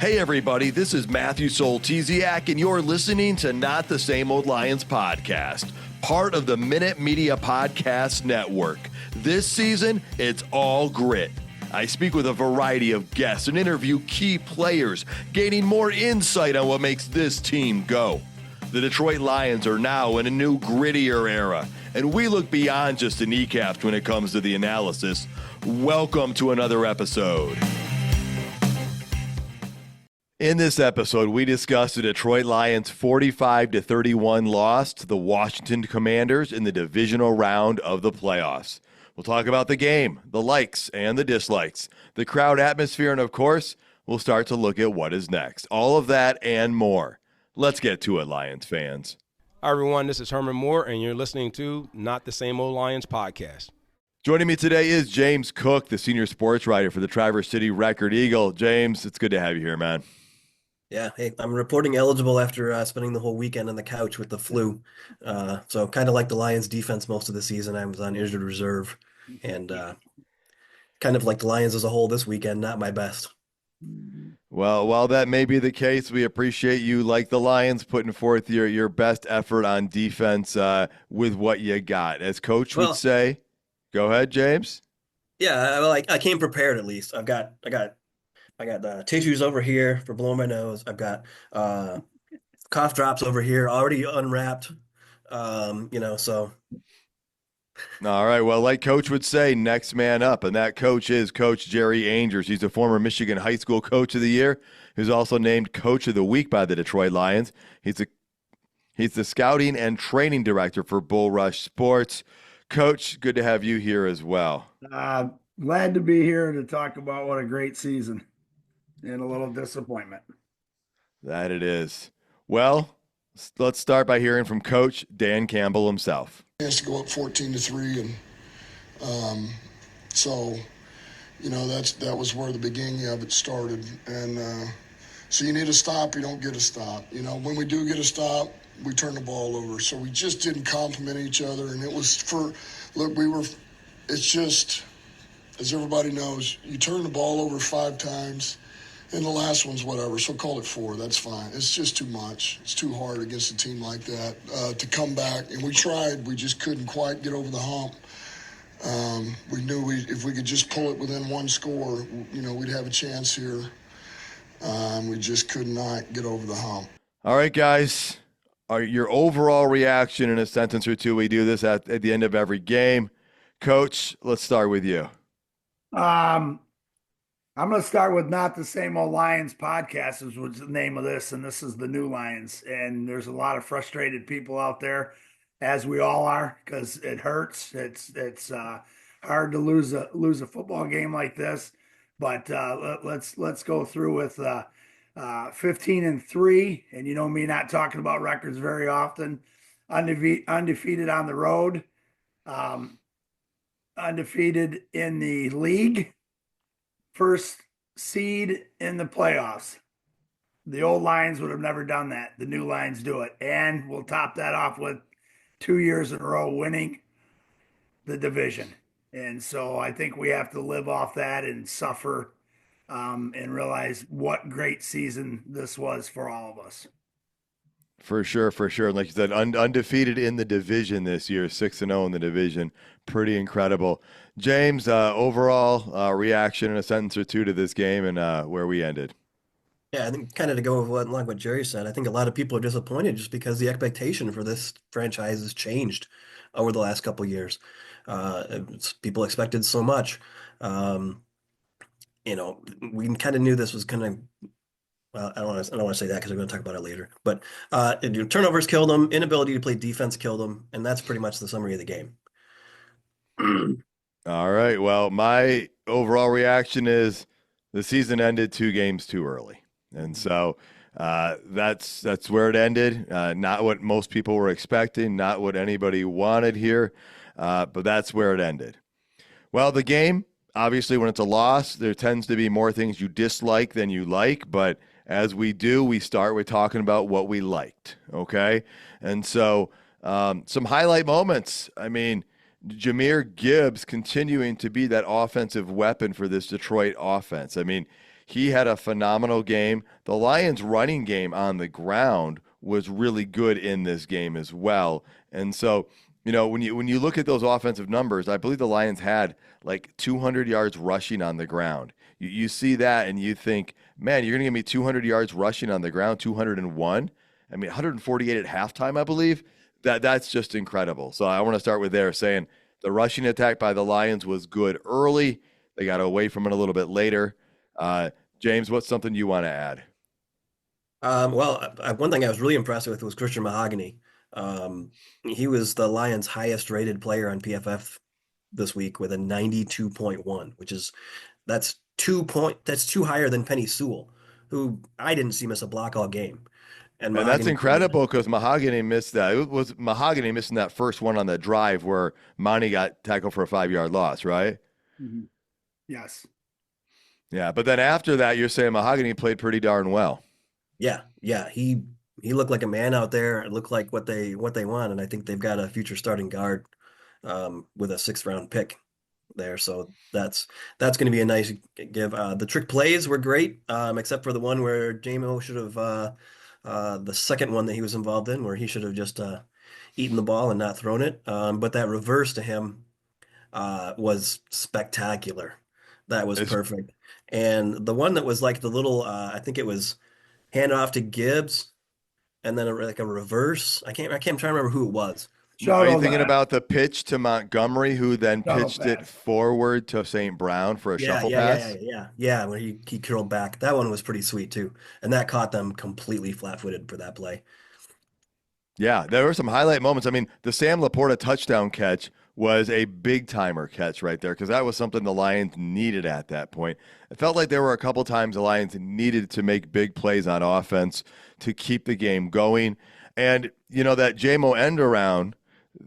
Hey everybody, this is Matthew Soltiziak, and you're listening to Not the Same Old Lions podcast, part of the Minute Media Podcast Network. This season, it's all grit. I speak with a variety of guests and interview key players, gaining more insight on what makes this team go. The Detroit Lions are now in a new, grittier era, and we look beyond just the kneecaps when it comes to the analysis. Welcome to another episode. In this episode, we discuss the Detroit Lions' 45-31 loss to the Washington Commanders in the divisional round of the playoffs. We'll talk about the game, the likes and the dislikes, the crowd atmosphere, and of course, we'll start to look at what is next. All of that and more. Let's get to it, Lions fans. Hi, everyone. This is Herman Moore, and you're listening to Not the Same Old Lions podcast. Joining me today is James Cook, the senior sports writer for the Traverse City Record Eagle. James, it's good to have you here, man. Yeah, hey, I'm reporting eligible after spending the whole weekend on the couch with the flu. So kind of like the Lions defense most of the season, I was on injured reserve. And kind of like the Lions as a whole this weekend, not my best. Well, while that may be the case, we appreciate you, like the Lions, putting forth your best effort on defense with what you got. As Coach would say, go ahead, James. Yeah, well, I came prepared at least. I got tissues over here for blowing my nose. I've got cough drops over here already unwrapped. So. All right. Well, like Coach would say, next man up. And that coach is Coach Jerry Angers. He's a former Michigan High School Coach of the Year, who's also named Coach of the Week by the Detroit Lions. He's the scouting and training director for Bull Rush Sports. Coach, good to have you here as well. Glad to be here to talk about what a great season and a little disappointment. That it is. Well, let's start by hearing from Coach Dan Campbell himself. Chance to go up 14-3, and that was where the beginning of it started. And so you need a stop, you don't get a stop. When we do get a stop, we turn the ball over. So we just didn't compliment each other, and it was it's just, as everybody knows, you turn the ball over 5 times, and the last one's whatever, so call it 4. That's fine. It's just too much. It's too hard against a team like that to come back. And we tried. We just couldn't quite get over the hump. We knew if we could just pull it within 1 score, we'd have a chance here. We just could not get over the hump. All right, guys. Your overall reaction in a sentence or two. We do this at the end of every game. Coach, let's start with you. I'm going to start with Not the Same Old Lions podcast, is what's the name of this, and this is the new Lions. And there's a lot of frustrated people out there, as we all are, because it hurts. It's hard to lose a football game like this. But let's go through with 15-3, and you know me not talking about records very often. Undefeated on the road, undefeated in the league. First seed in the playoffs. The old Lions would have never done that. The new Lions do it. And we'll top that off with 2 years in a row winning the division. And so I think we have to live off that and suffer and realize what great season this was for all of us. For sure. And like you said, undefeated in the division this year, 6-0 in the division. Pretty incredible. James, overall reaction in a sentence or two to this game and where we ended. Yeah, I think kind of to go with what Jerry said, I think a lot of people are disappointed just because the expectation for this franchise has changed over the last couple of years. People expected so much. We kind of knew this was going to. I don't want to say that because we're going to talk about it later. But turnovers killed them, inability to play defense killed them, and that's pretty much the summary of the game. All right. Well, my overall reaction is the season ended 2 games too early, and so that's where it ended. Not what most people were expecting, not what anybody wanted here, but that's where it ended. Well, the game, obviously, when it's a loss, there tends to be more things you dislike than you like, but as we do, we start with talking about what we liked, okay? And so some highlight moments. I mean, Jahmyr Gibbs continuing to be that offensive weapon for this Detroit offense. I mean, He had a phenomenal game. The Lions' running game on the ground was really good in this game as well. And so, when you look at those offensive numbers, I believe the Lions had like 200 yards rushing on the ground. You see that and you think, man, you're going to give me 200 yards rushing on the ground, 201. I mean, 148 at halftime, I believe. That's just incredible. So I want to start with there saying the rushing attack by the Lions was good early. They got away from it a little bit later. James, what's something you want to add? One thing I was really impressed with was Christian Mahogany. He was the Lions' highest rated player on PFF this week with a 92.1, that's two higher than Penny Sewell, who I didn't see miss a block all game. And And that's Mahogany, incredible because Mahogany missed that. It was Mahogany missing that first one on the drive where Monty got tackled for a 5-yard loss, right? Mm-hmm. Yes. Yeah, but then after that, you're saying Mahogany played pretty darn well. yeah, he looked like a man out there. It looked like what they want, and I think they've got a future starting guard with a 6th-round pick there. So that's going to be a nice give. The trick plays were great, except for the one where JMO should have the second one that he was involved in, where he should have just eaten the ball and not thrown it. But that reverse to him was spectacular. That was It's perfect. And the one that was like the little, I think it was handed off to Gibbs, and then like a reverse. I'm trying to remember who it was. Are you Shuttle, thinking about the pitch to Montgomery, who then Shuttle pitched it pass. forward to St. Brown for a shuffle pass? Yeah. When he curled back, that one was pretty sweet too, and that caught them completely flat-footed for that play. Yeah, there were some highlight moments. I mean, the Sam Laporta touchdown catch was a big timer catch right there because that was something the Lions needed at that point. It felt like there were a couple times the Lions needed to make big plays on offense to keep the game going. And, that JMO end around,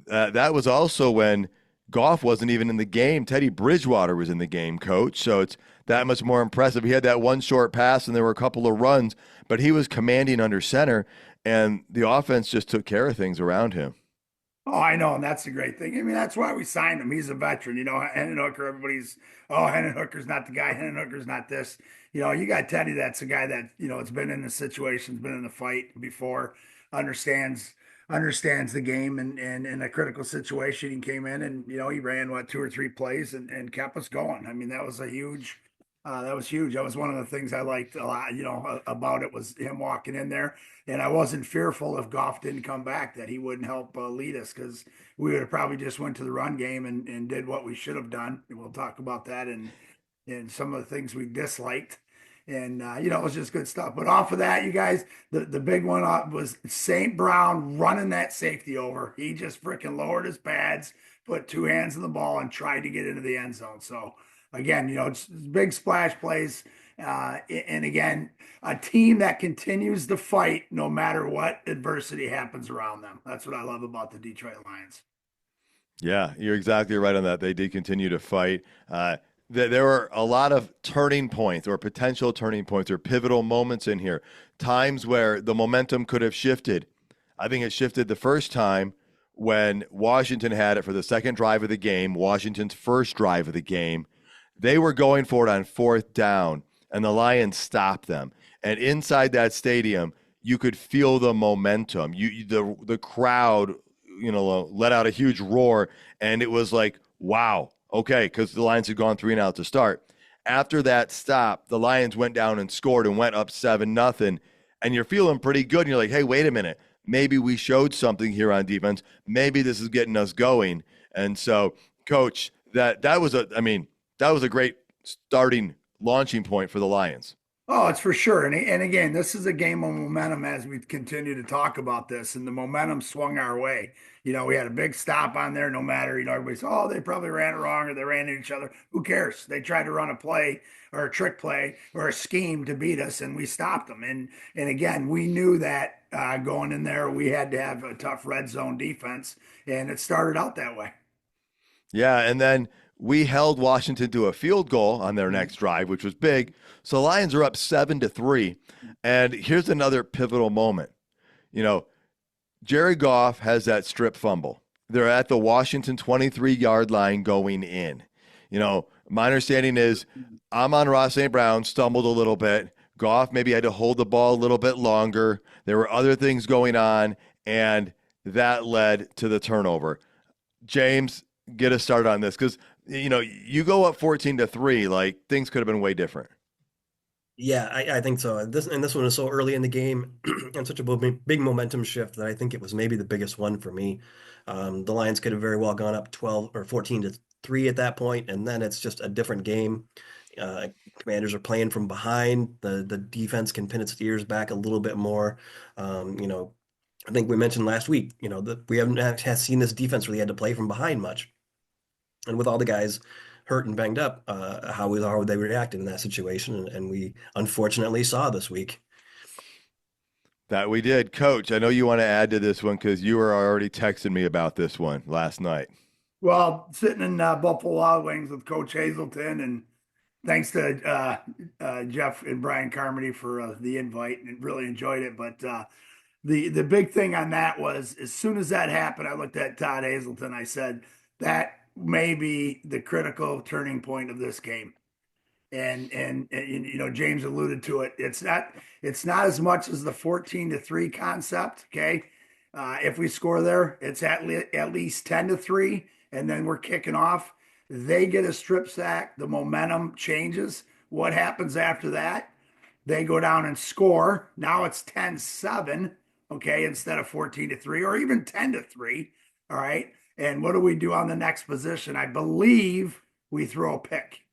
that was also when Goff wasn't even in the game. Teddy Bridgewater was in the game, coach. So it's that much more impressive. He had that one short pass and there were a couple of runs, but he was commanding under center, and the offense just took care of things around him. Oh, I know, and that's the great thing. I mean, that's why we signed him. He's a veteran. Hendon Hooker, Hendon Hooker's not the guy. Hendon Hooker's not this. You got Teddy, that's a guy that, it's been in the situations, been in the fight before, understands the game, and in a critical situation, he came in and, he ran, 2 or 3 plays and kept us going. I mean, that was huge. That was huge. That was one of the things I liked a lot, about it was him walking in there. And I wasn't fearful if Goff didn't come back that he wouldn't help lead us, because we would have probably just went to the run game and did what we should have done. And we'll talk about that and some of the things we disliked. And, it was just good stuff. But off of that, you guys, the big one was St. Brown running that safety over. He just freaking lowered his pads, put 2 hands on the ball, and tried to get into the end zone. So, again, it's big splash plays. And again, a team that continues to fight no matter what adversity happens around them. That's what I love about the Detroit Lions. Yeah, you're exactly right on that. They did continue to fight. There were a lot of turning points or potential turning points or pivotal moments in here, times where the momentum could have shifted. I think it shifted the first time when Washington had it for the second drive of the game, Washington's first drive of the game. They were going for it on 4th down, and the Lions stopped them. And inside that stadium, you could feel the momentum. The crowd, let out a huge roar, and it was like, wow, okay, because the Lions had gone 3-and-out to start. After that stop, the Lions went down and scored and went up 7-0, and you're feeling pretty good. And you're like, hey, wait a minute. Maybe we showed something here on defense. Maybe this is getting us going. And so, Coach, that was a great starting launching point for the Lions. Oh, it's for sure. And again, this is a game of momentum as we continue to talk about this, and the momentum swung our way. We had a big stop on there, no matter, everybody said, oh, they probably ran it wrong or they ran into each other. Who cares? They tried to run a play or a trick play or a scheme to beat us, and we stopped them. And again, we knew that going in there, we had to have a tough red zone defense, and it started out that way. Yeah, and then we held Washington to a field goal on their next drive, which was big. So the Lions are up 7-3. And here's another pivotal moment. Jared Goff has that strip fumble. They're at the Washington 23-yard line going in. My understanding is Amon-Ra St. Brown stumbled a little bit. Goff maybe had to hold the ball a little bit longer. There were other things going on, and that led to the turnover. James, get us started on this because you go up 14-3, like things could have been way different. Yeah, I think so. This one was so early in the game and such a big momentum shift that I think it was maybe the biggest one for me. The Lions could have very well gone up 12 or 14-3 at that point, and then it's just a different game. Commanders are playing from behind. The defense can pin its ears back a little bit more. I think we mentioned last week, that we haven't seen this defense really had to play from behind much. And with all the guys hurt and banged up, how would they react in that situation? And we unfortunately saw this week. That we did. Coach, I know you want to add to this one because you were already texting me about this one last night. Well, sitting in Buffalo Wild Wings with Coach Hazelton, and thanks to Jeff and Brian Carmody for the invite, and really enjoyed it. But the big thing on that was, as soon as that happened, I looked at Todd Hazelton. I said that may be the critical turning point of this game. And James alluded to it. It's not as much as the 14-3 concept. Okay, if we score there, it's at least 10-3, and then we're kicking off. They get a strip sack, the momentum changes. What happens after that? They go down and score. Now it's 10-7, okay, instead of 14-3 or even 10-3. All right. And what do we do on the next position? I believe we throw a pick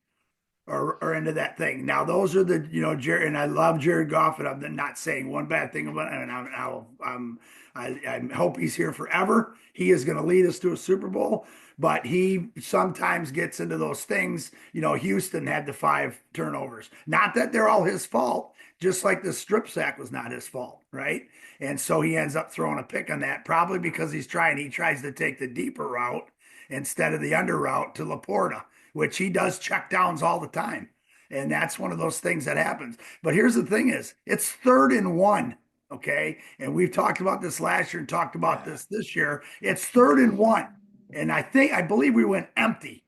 or into that thing. Now, those are the, Jared, and I love Jared Goff, and I'm not saying one bad thing about it. And I hope he's here forever. He is going to lead us to a Super Bowl, but he sometimes gets into those things. Houston had the 5 turnovers. Not that they're all his fault, just like the strip sack was not his fault, right? And so he ends up throwing a pick on that, probably because he tries to take the deeper route instead of the under route to Laporta, which he does check downs all the time. And that's one of those things that happens. But here's the thing is, it's 3rd and 1, okay? And we've talked about this last year and talked about this year. It's 3rd and 1. And I believe we went empty.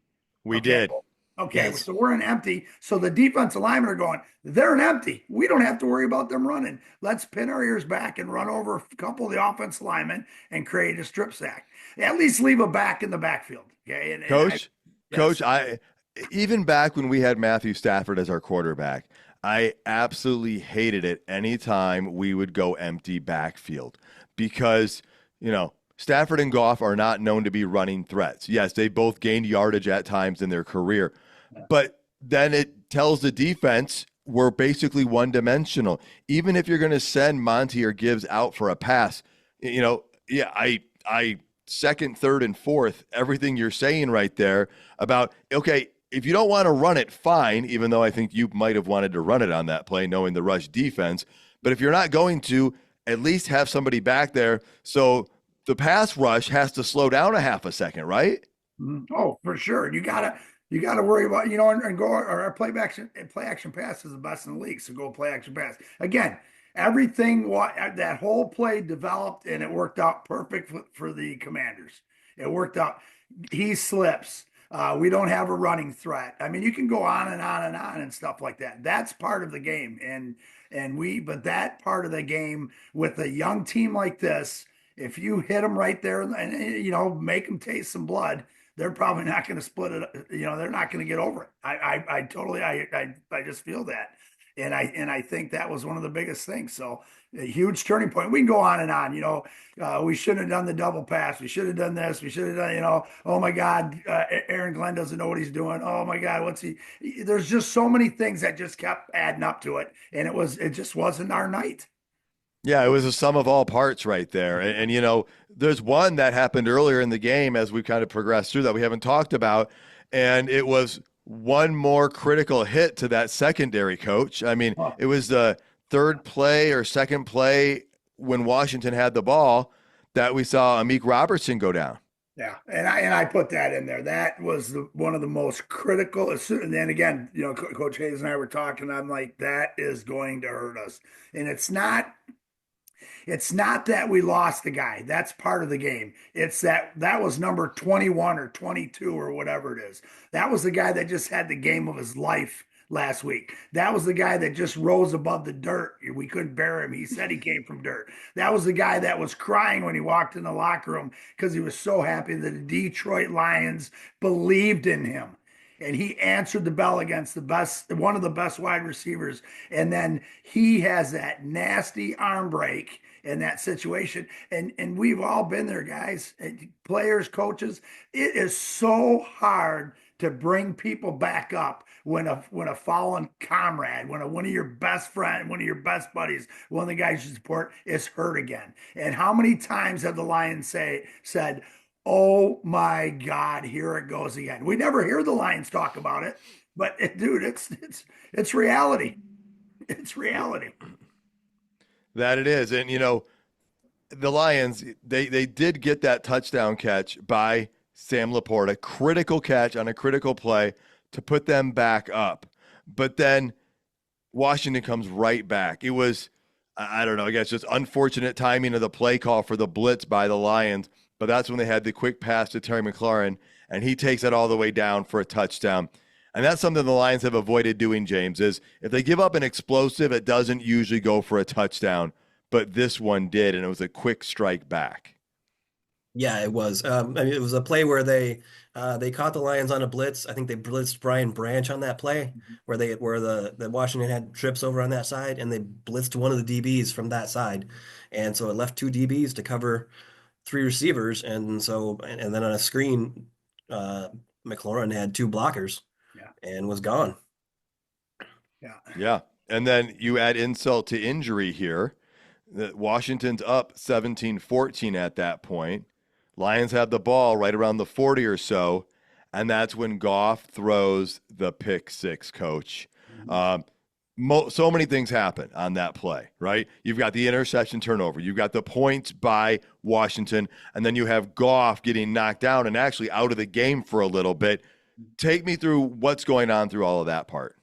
We Okay. did. Okay, Yes. so we're in empty. So the defensive linemen are going, they're in empty. We don't have to worry about them running. Let's pin our ears back and run over a couple of the offensive linemen and create a strip sack. At least leave a back in the backfield. Okay. Coach, Yes. Coach, even back when we had Matthew Stafford as our quarterback, I absolutely hated it anytime we would go empty backfield because, Stafford and Goff are not known to be running threats. Yes, they both gained yardage at times in their career, but then it tells the defense we're basically one-dimensional. Even if you're going to send Monty or Gibbs out for a pass, I second, third, and fourth, everything you're saying right there about, okay, if you don't want to run it, fine, even though I think you might have wanted to run it on that play, knowing the rush defense. But if you're not going to, at least have somebody back there so the pass rush has to slow down a half a second, right? Oh, for sure. You gotta worry about, and go, or our play action pass is the best in the league. So go play action pass. Again, everything, that whole play developed and it worked out perfect for the Commanders. It worked out. He slips. We don't have a running threat. I mean, you can go on and on and on and stuff like that. That's part of the game. But that part of the game with a young team like this, if you hit them right there and make them taste some blood, they're probably not going to split it. They're not going to get over it. I totally, I just feel that. And I think that was one of the biggest things. So a huge turning point. We can go on and on. We shouldn't have done the double pass. We should have done this. We should have done. Oh my God, Aaron Glenn doesn't know what he's doing. Oh my God, what's he? There's just so many things that just kept adding up to it, and it just wasn't our night. Yeah, it was a sum of all parts right there. And there's one that happened earlier in the game as we kind of progressed through that we haven't talked about. And it was one more critical hit to that secondary, Coach. I mean, it was the third play or second play when Washington had the ball that we saw Amik Robertson go down. Yeah, and I put that in there. That was one of the most critical. And then again, Coach Hayes and I were talking. I'm like, that is going to hurt us, and it's not. It's not that we lost the guy. That's part of the game. It's that was number 21 or 22 or whatever it is. That was the guy that just had the game of his life last week. That was the guy that just rose above the dirt. We couldn't bear him. He said he came from dirt. That was the guy that was crying when he walked in the locker room because he was so happy that the Detroit Lions believed in him. And he answered the bell against one of the best wide receivers. And then he has that nasty arm break in that situation. And we've all been there, guys, players, coaches. It is so hard to bring people back up when a fallen comrade, one of your best friend, one of your best buddies, one of the guys you support is hurt again. And how many times have the Lions said, "Oh my God, here it goes again"? We never hear the Lions talk about it, but dude, it's reality. It's reality. That it is. And, the Lions, they did get that touchdown catch by Sam Laporta, critical catch on a critical play to put them back up. But then Washington comes right back. It was, I don't know, I guess just unfortunate timing of the play call for the blitz by the Lions. But that's when they had the quick pass to Terry McLaurin, and he takes it all the way down for a touchdown. And that's something the Lions have avoided doing, James, is if they give up an explosive, it doesn't usually go for a touchdown. But this one did, and it was a quick strike back. Yeah, it was. It was a play where they caught the Lions on a blitz. I think they blitzed Brian Branch on that play where the Washington had trips over on that side, and they blitzed one of the DBs from that side, and so it left two DBs to cover three receivers, and then on a screen, McLaurin had two blockers, Yeah. and was gone. Yeah. Yeah. And then you add insult to injury here. That Washington's up 17-14 at that point. Lions have the ball right around the 40 or so, and that's when Goff throws the pick six, Coach. So many things happen on that play, right? You've got the interception turnover. You've got the points by Washington, and then you have Goff getting knocked down and actually out of the game for a little bit. Take me through what's going on through all of that part.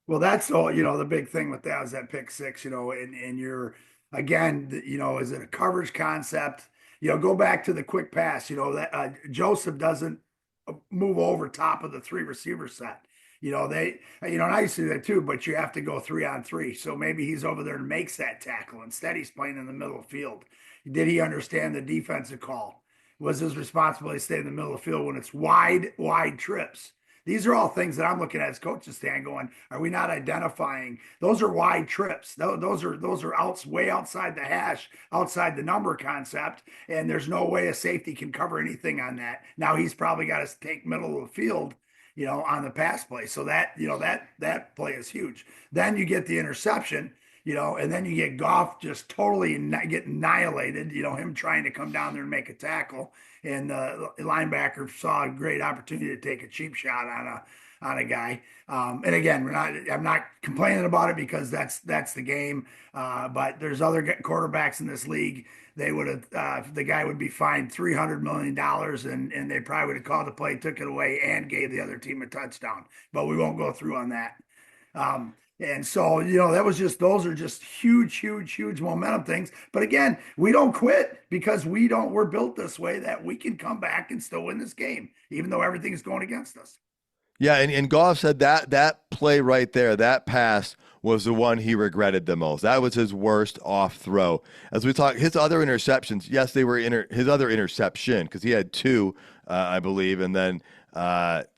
Well, that's all, the big thing with that is that pick six, and you're, again, is it a coverage concept? Go back to the quick pass, that Joseph doesn't move over top of the three receiver set. And I used to do that too, but you have to go 3-on-3. So maybe he's over there and makes that tackle. Instead, he's playing in the middle of the field. Did he understand the defensive call? Was his responsibility to stay in the middle of the field when it's wide trips? These are all things that I'm looking at as coaches stand going, are we not identifying? Those are wide trips. Those are way outside the hash, outside the number concept, and there's no way a safety can cover anything on that. Now he's probably got to take middle of the field, on the pass play. So that play is huge. Then you get the interception, and then you get Goff just totally get annihilated, him trying to come down there and make a tackle. And the linebacker saw a great opportunity to take a cheap shot on a guy. And again, I'm not complaining about it because that's the game. But there's other quarterbacks in this league. They would have the guy would be fined $300 million, and they probably would have called the play, took it away, and gave the other team a touchdown. But we won't go through on that. And so, those are just huge momentum things. But again, we don't quit because we're built this way that we can come back and still win this game, even though everything is going against us. Yeah, and Goff said that play right there, that pass was the one he regretted the most. That was his worst off throw. As we talk, his other interceptions, yes, they were his other interception because he had two, I believe, and then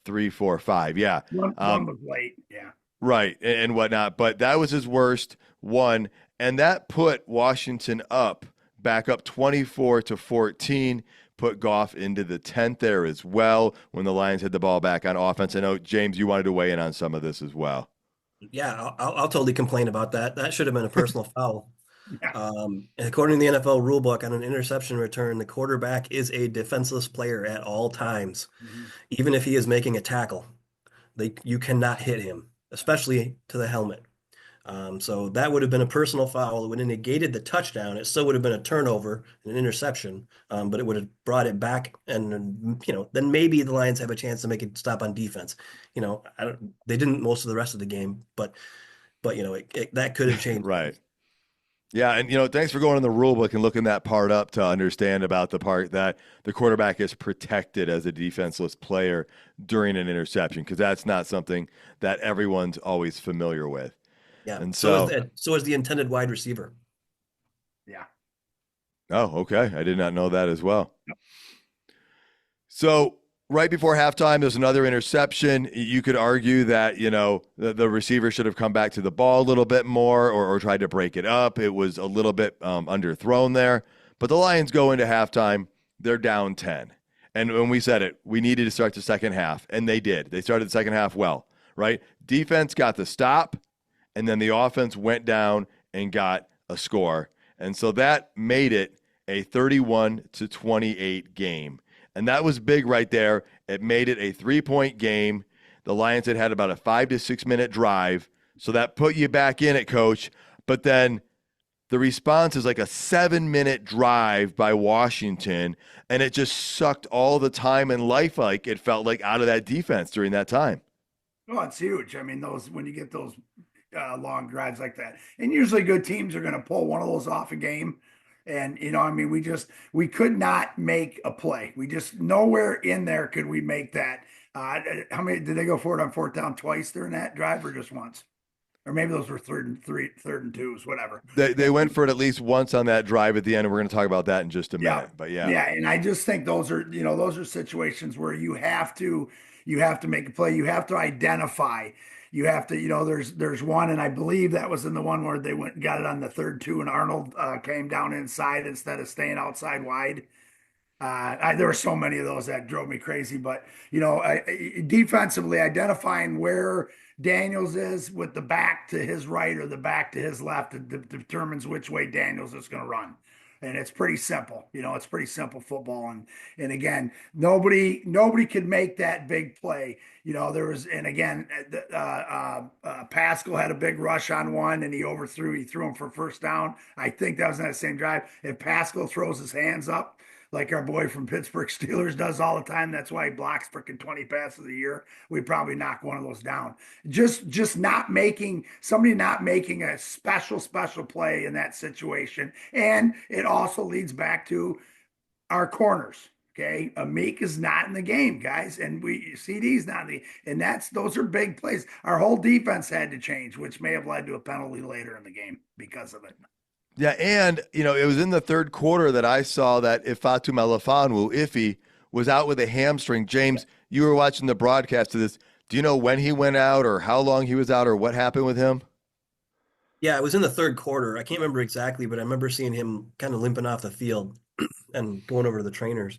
3, 4, 5. Yeah, one was late. Yeah. Right, and whatnot. But that was his worst one, and that put Washington back up 24-14, put Goff into the 10th there as well when the Lions had the ball back on offense. I know, James, you wanted to weigh in on some of this as well. Yeah, I'll totally complain about that. That should have been a personal foul. Yeah. According to the NFL rulebook, on an interception return, the quarterback is a defenseless player at all times, even if he is making a tackle. You cannot hit him, especially to the helmet. So that would have been a personal foul. It would have negated the touchdown. It still would have been a turnover, an interception, but it would have brought it back. And, then maybe the Lions have a chance to make a stop on defense. They didn't most of the rest of the game, but that could have changed. Right. Yeah, and thanks for going in the rule book and looking that part up to understand about the part that the quarterback is protected as a defenseless player during an interception, because that's not something that everyone's always familiar with. Yeah. And So so, is the intended wide receiver. Yeah. oh, okay, I did not know that as well. So right before halftime, there's another interception. You could argue that, the receiver should have come back to the ball a little bit more, or tried to break it up. It was a little bit underthrown there. But the Lions go into halftime. They're down 10. And when we said it, we needed to start the second half. And they did. They started the second half well, right? Defense got the stop, and then the offense went down and got a score. And so that made it a 31-28 game. And that was big right there. It made it a 3-point game. The Lions had about a 5 to 6 minute drive. So that put you back in it, coach. But then the response is like a 7-minute drive by Washington. And it just sucked all the time and life, like it felt like, out of that defense during that time. Oh, it's huge. I mean, when you get those long drives like that, and usually good teams are going to pull one of those off a game. And, I mean, we could not make a play. We just, nowhere in there could we make that. How many did they go for it on fourth down twice during that drive, or just once? Or maybe those were third and twos, whatever. They went for it at least once on that drive at the end, and we're going to talk about that in just a minute. But yeah. Yeah. And I just think those are situations where you have to make a play. You have to identify. You have to, there's one, and I believe that was in the one where they went and got it on the 3rd-2, and Arnold came down inside instead of staying outside wide. There were so many of those that drove me crazy, but defensively identifying where Daniels is with the back to his right or the back to his left, determines which way Daniels is going to run. And it's pretty simple. It's pretty simple football. And again, nobody could make that big play. There was, and again, Pascal had a big rush on one, and he threw him for first down. I think that was in that same drive. If Pascal throws his hands up, like our boy from Pittsburgh Steelers does all the time, that's why he blocks freaking 20 passes a year. We probably knock one of those down. Just not making a special play in that situation. And it also leads back to our corners. Okay, Amik is not in the game, guys, and CD's not in and those are big plays. Our whole defense had to change, which may have led to a penalty later in the game because of it. Yeah, and it was in the third quarter that I saw that Ifatu Melifonwu, Iffy, was out with a hamstring. James, you were watching the broadcast of this. Do you know when he went out, or how long he was out, or what happened with him? Yeah, it was in the third quarter. I can't remember exactly, but I remember seeing him kind of limping off the field and going over to the trainers.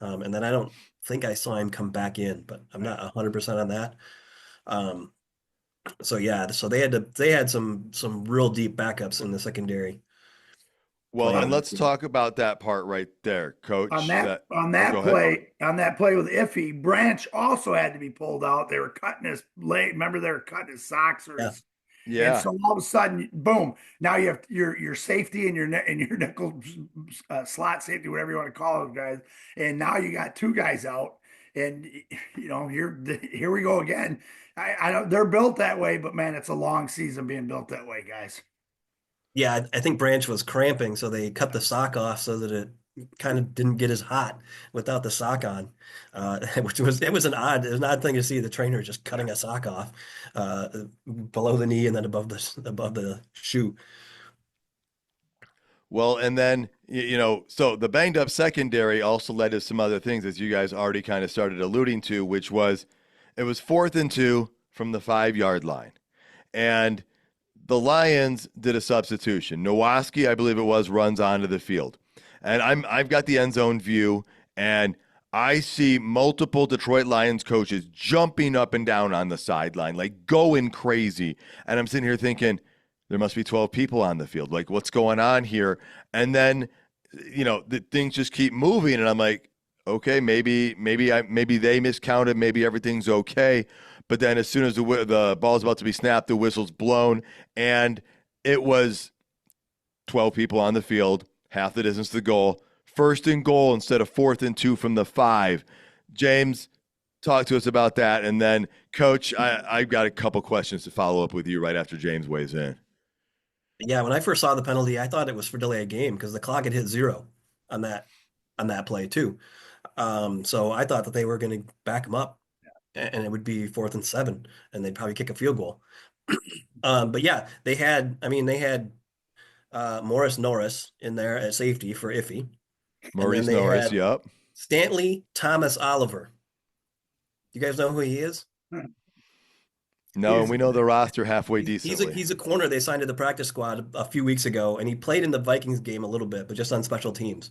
And then I don't think I saw him come back in, but I'm not 100% on that. So they had some real deep backups in the secondary. Well, and let's talk about that part right there, Coach. On that play with Iffy, Branch also had to be pulled out. They were cutting his leg. Remember, they were cutting his socks or his. Yeah. And so all of a sudden, boom! Now you have your safety and your nickel slot safety, whatever you want to call it, guys. And now you got two guys out, and here we go again. I don't. They're built that way, but man, it's a long season being built that way, guys. Yeah, I think Branch was cramping, so they cut the sock off so that it kind of didn't get as hot without the sock on, which was an odd thing to see, the trainer just cutting a sock off below the knee and then above the shoe. Well, and then so the banged up secondary also led to some other things, as you guys already kind of started alluding to, which was it was 4th and 2 from the 5-yard line, and the Lions did a substitution. Nowaski, I believe it was, runs onto the field. And I've got the end zone view, and I see multiple Detroit Lions coaches jumping up and down on the sideline, like going crazy. And I'm sitting here thinking, there must be 12 people on the field. Like, what's going on here? And then, the things just keep moving, and I'm like, okay, maybe they miscounted, maybe everything's okay. But then as soon as the ball's about to be snapped, the whistle's blown, and it was 12 people on the field, half the distance to the goal, 1st and goal instead of 4th and 2 from the 5. James, talk to us about that. And then, Coach, I've got a couple questions to follow up with you right after James weighs in. Yeah, when I first saw the penalty, I thought it was for delay of game because the clock had hit zero on that play too. So I thought that they were going to back him up, and it would be 4th and 7, and they'd probably kick a field goal. But yeah, they had Morris Norris in there at safety for Iffy, and then Maurice they Norris, had yep. Stanley Thomas Oliver. You guys know who he is? No, and He's we know the roster halfway decently. He's a corner they signed to the practice squad a few weeks ago, and he played in the Vikings game a little bit, but just on special teams.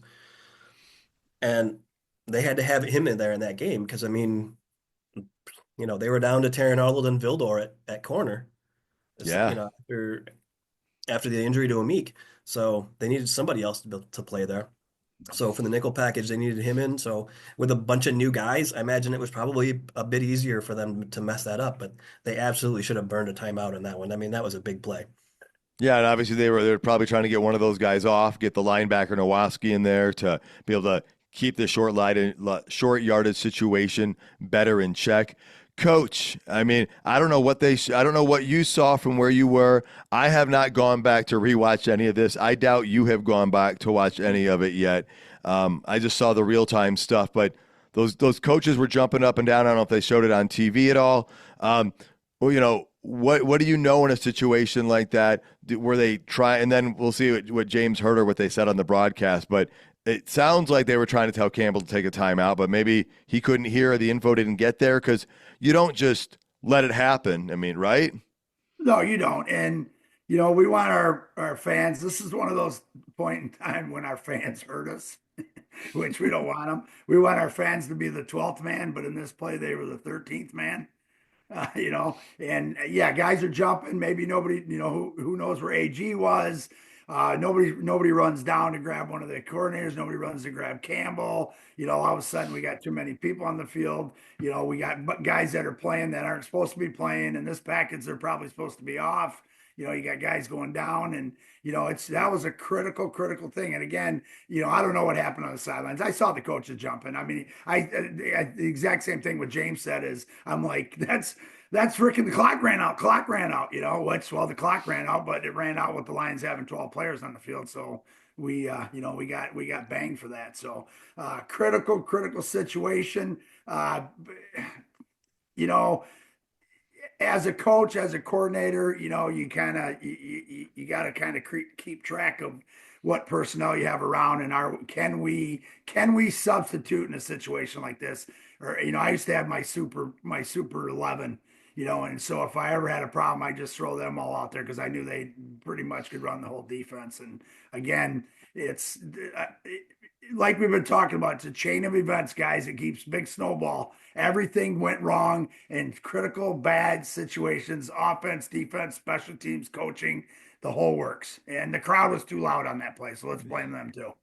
And they had to have him in there in that game because they were down to Taron Arnold and Vildor at corner, Yeah. after the injury to Amik. So they needed somebody else to play there. So for the nickel package, they needed him in. So with a bunch of new guys, I imagine it was probably a bit easier for them to mess that up. But they absolutely should have burned a timeout in that one. I mean, that was a big play. Yeah, and obviously they were probably trying to get one of those guys off, get the linebacker Nowaski in there to be able to keep the short yardage situation better in check. Coach, I mean, I don't know I don't know what you saw from where you were. I have not gone back to rewatch any of this. I doubt you have gone back to watch any of it yet. I just saw the real time stuff, but those coaches were jumping up and down. I don't know if they showed it on TV at all. Well, what do you know in a situation like that? Were they try? And then we'll see what James heard or what they said on the broadcast. But it sounds like they were trying to tell Campbell to take a timeout, but maybe he couldn't hear or the info didn't get there because you don't just let it happen. I mean, right? No, you don't. And we want our fans. This is one of those point in time when our fans hurt us, which we don't want them. We want our fans to be the 12th man, but in this play they were the 13th man. And yeah, guys are jumping. Maybe nobody, who knows where AG was. Nobody runs down to grab one of the coordinators. Nobody runs to grab Campbell. All of a sudden we got too many people on the field. We got guys that are playing that aren't supposed to be playing. In this package, they're probably supposed to be off. You got guys going down, and that was a critical thing. And again, I don't know what happened on the sidelines. I saw the coaches jumping. I mean, the exact same thing what James said is I'm like, that's freaking the clock ran out. Clock ran out. The clock ran out, but it ran out with the Lions having 12 players on the field. So we got banged for that. So critical situation. You know, as a coach, as a coordinator, you kind of you got to kind of keep track of what personnel you have around, and can we substitute in a situation like this? Or I used to have my super 11, and so if I ever had a problem, I just throw them all out there because I knew they pretty much could run the whole defense. And again, it's like we've been talking about, it's a chain of events, guys. It keeps big snowball. Everything went wrong in critical, bad situations, offense, defense, special teams, coaching, the whole works. And the crowd was too loud on that play, so let's blame them too.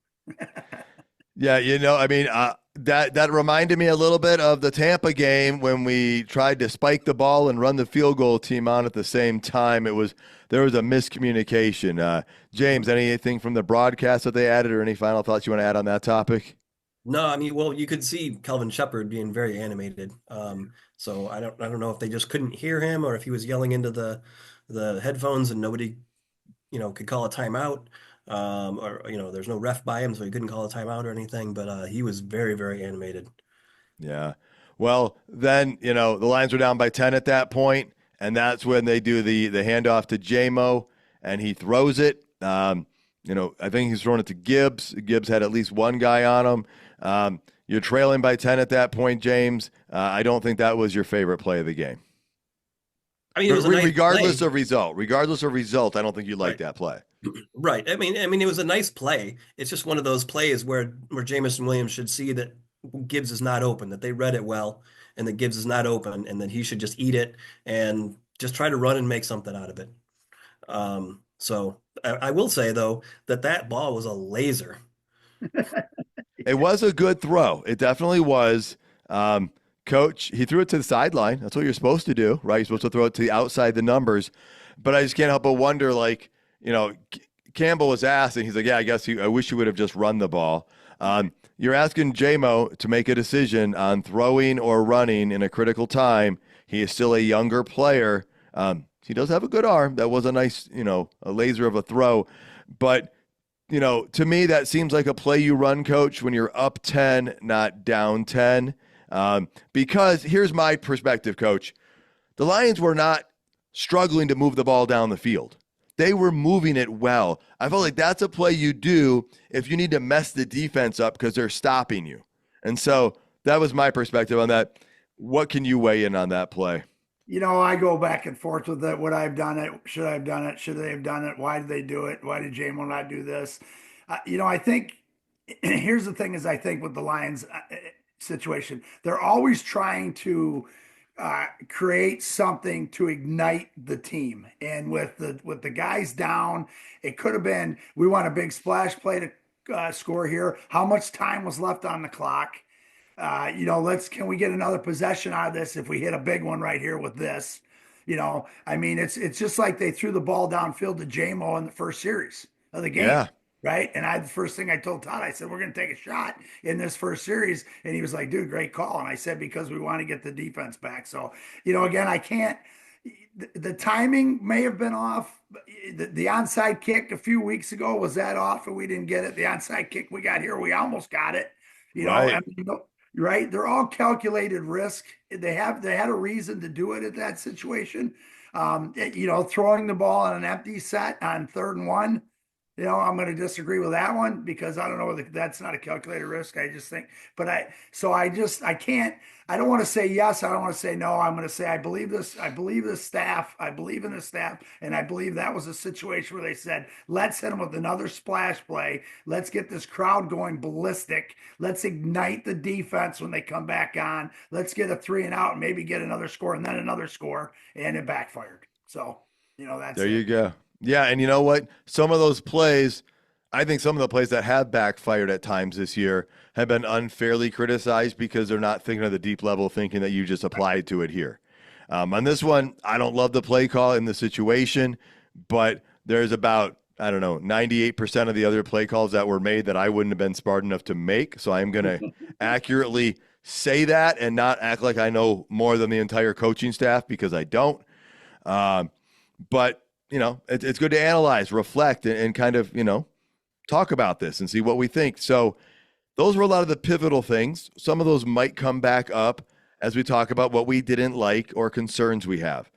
Yeah, I mean, that reminded me a little bit of the Tampa game when we tried to spike the ball and run the field goal team on at the same time. There was a miscommunication. James, anything from the broadcast that they added, or any final thoughts you want to add on that topic? No, I mean, well, you could see Kelvin Shepard being very animated. So I don't know if they just couldn't hear him or if he was yelling into the headphones and nobody, could call a timeout. Or there's no ref by him, so he couldn't call a timeout or anything. But he was very, very animated. Yeah. Well, then the Lions were down by 10 at that point, and that's when they do the handoff to JMO, and he throws it. I think he's throwing it to Gibbs. Gibbs had at least one guy on him. You're trailing by 10 at that point, James. I don't think that was your favorite play of the game. I mean, it was a nice regardless play. of result, I don't think you liked that play. Right. I mean, it was a nice play. It's just one of those plays where Jamison Williams should see that Gibbs is not open, that they read it well, and that Gibbs is not open, and that he should just eat it and just try to run and make something out of it. So I will say though that ball was a laser. It was a good throw. It definitely was. Coach, he threw it to the sideline. That's what you're supposed to do, right? You're supposed to throw it to the outside the numbers. But I just can't help but wonder, Campbell was asked, and he's like, yeah, I wish you would have just run the ball. You're asking JMO to make a decision on throwing or running in a critical time. He is still a younger player. He does have a good arm. That was a nice, a laser of a throw. But, to me, that seems like a play you run, coach, when you're up 10, not down 10. Because here's my perspective, coach. The Lions were not struggling to move the ball down the field. They were moving it well. I felt like that's a play you do if you need to mess the defense up because they're stopping you. And so that was my perspective on that. What can you weigh in on that play? I go back and forth with it. Would I have done it? Should I have done it? Should they have done it? Why did they do it? Why did JMO not do this? I think here's the thing is I think with the Lions situation, they're always trying to create something to ignite the team. And with the guys down, it could have been we want a big splash play to score here. How much time was left on the clock? Can we get another possession out of this if we hit a big one right here with this? It's just like they threw the ball downfield to JMO in the first series of the game. Yeah. Right. And the first thing I told Todd, I said, we're going to take a shot in this first series. And he was like, dude, great call. And I said, because we want to get the defense back. So, again, I can't, the timing may have been off. The onside kick a few weeks ago, was that off and we didn't get it? The onside kick we got here, we almost got it. Right. Right. They're all calculated risk. They had a reason to do it at that situation. Throwing the ball on an empty set on 3rd and 1. I'm going to disagree with that one because I don't know whether that's not a calculated risk. I just think, I can't, I don't want to say yes. I don't want to say no. I'm going to say, I believe this. I believe this staff. I believe in the staff. And I believe that was a situation where they said, let's hit them with another splash play. Let's get this crowd going ballistic. Let's ignite the defense when they come back on. Let's get a 3 and out and maybe get another score and then another score. And it backfired. So, that's there you go. Yeah, and you know what? Some of those plays, I think some of the plays that have backfired at times this year have been unfairly criticized because they're not thinking of the deep level thinking that you just applied to it here. On this one, I don't love the play call in the situation, but there's about, 98% of the other play calls that were made that I wouldn't have been smart enough to make. So I'm going to accurately say that and not act like I know more than the entire coaching staff because I don't. But it's good to analyze, reflect, and kind of, talk about this and see what we think. So those were a lot of the pivotal things. Some of those might come back up as we talk about what we didn't like or concerns we have.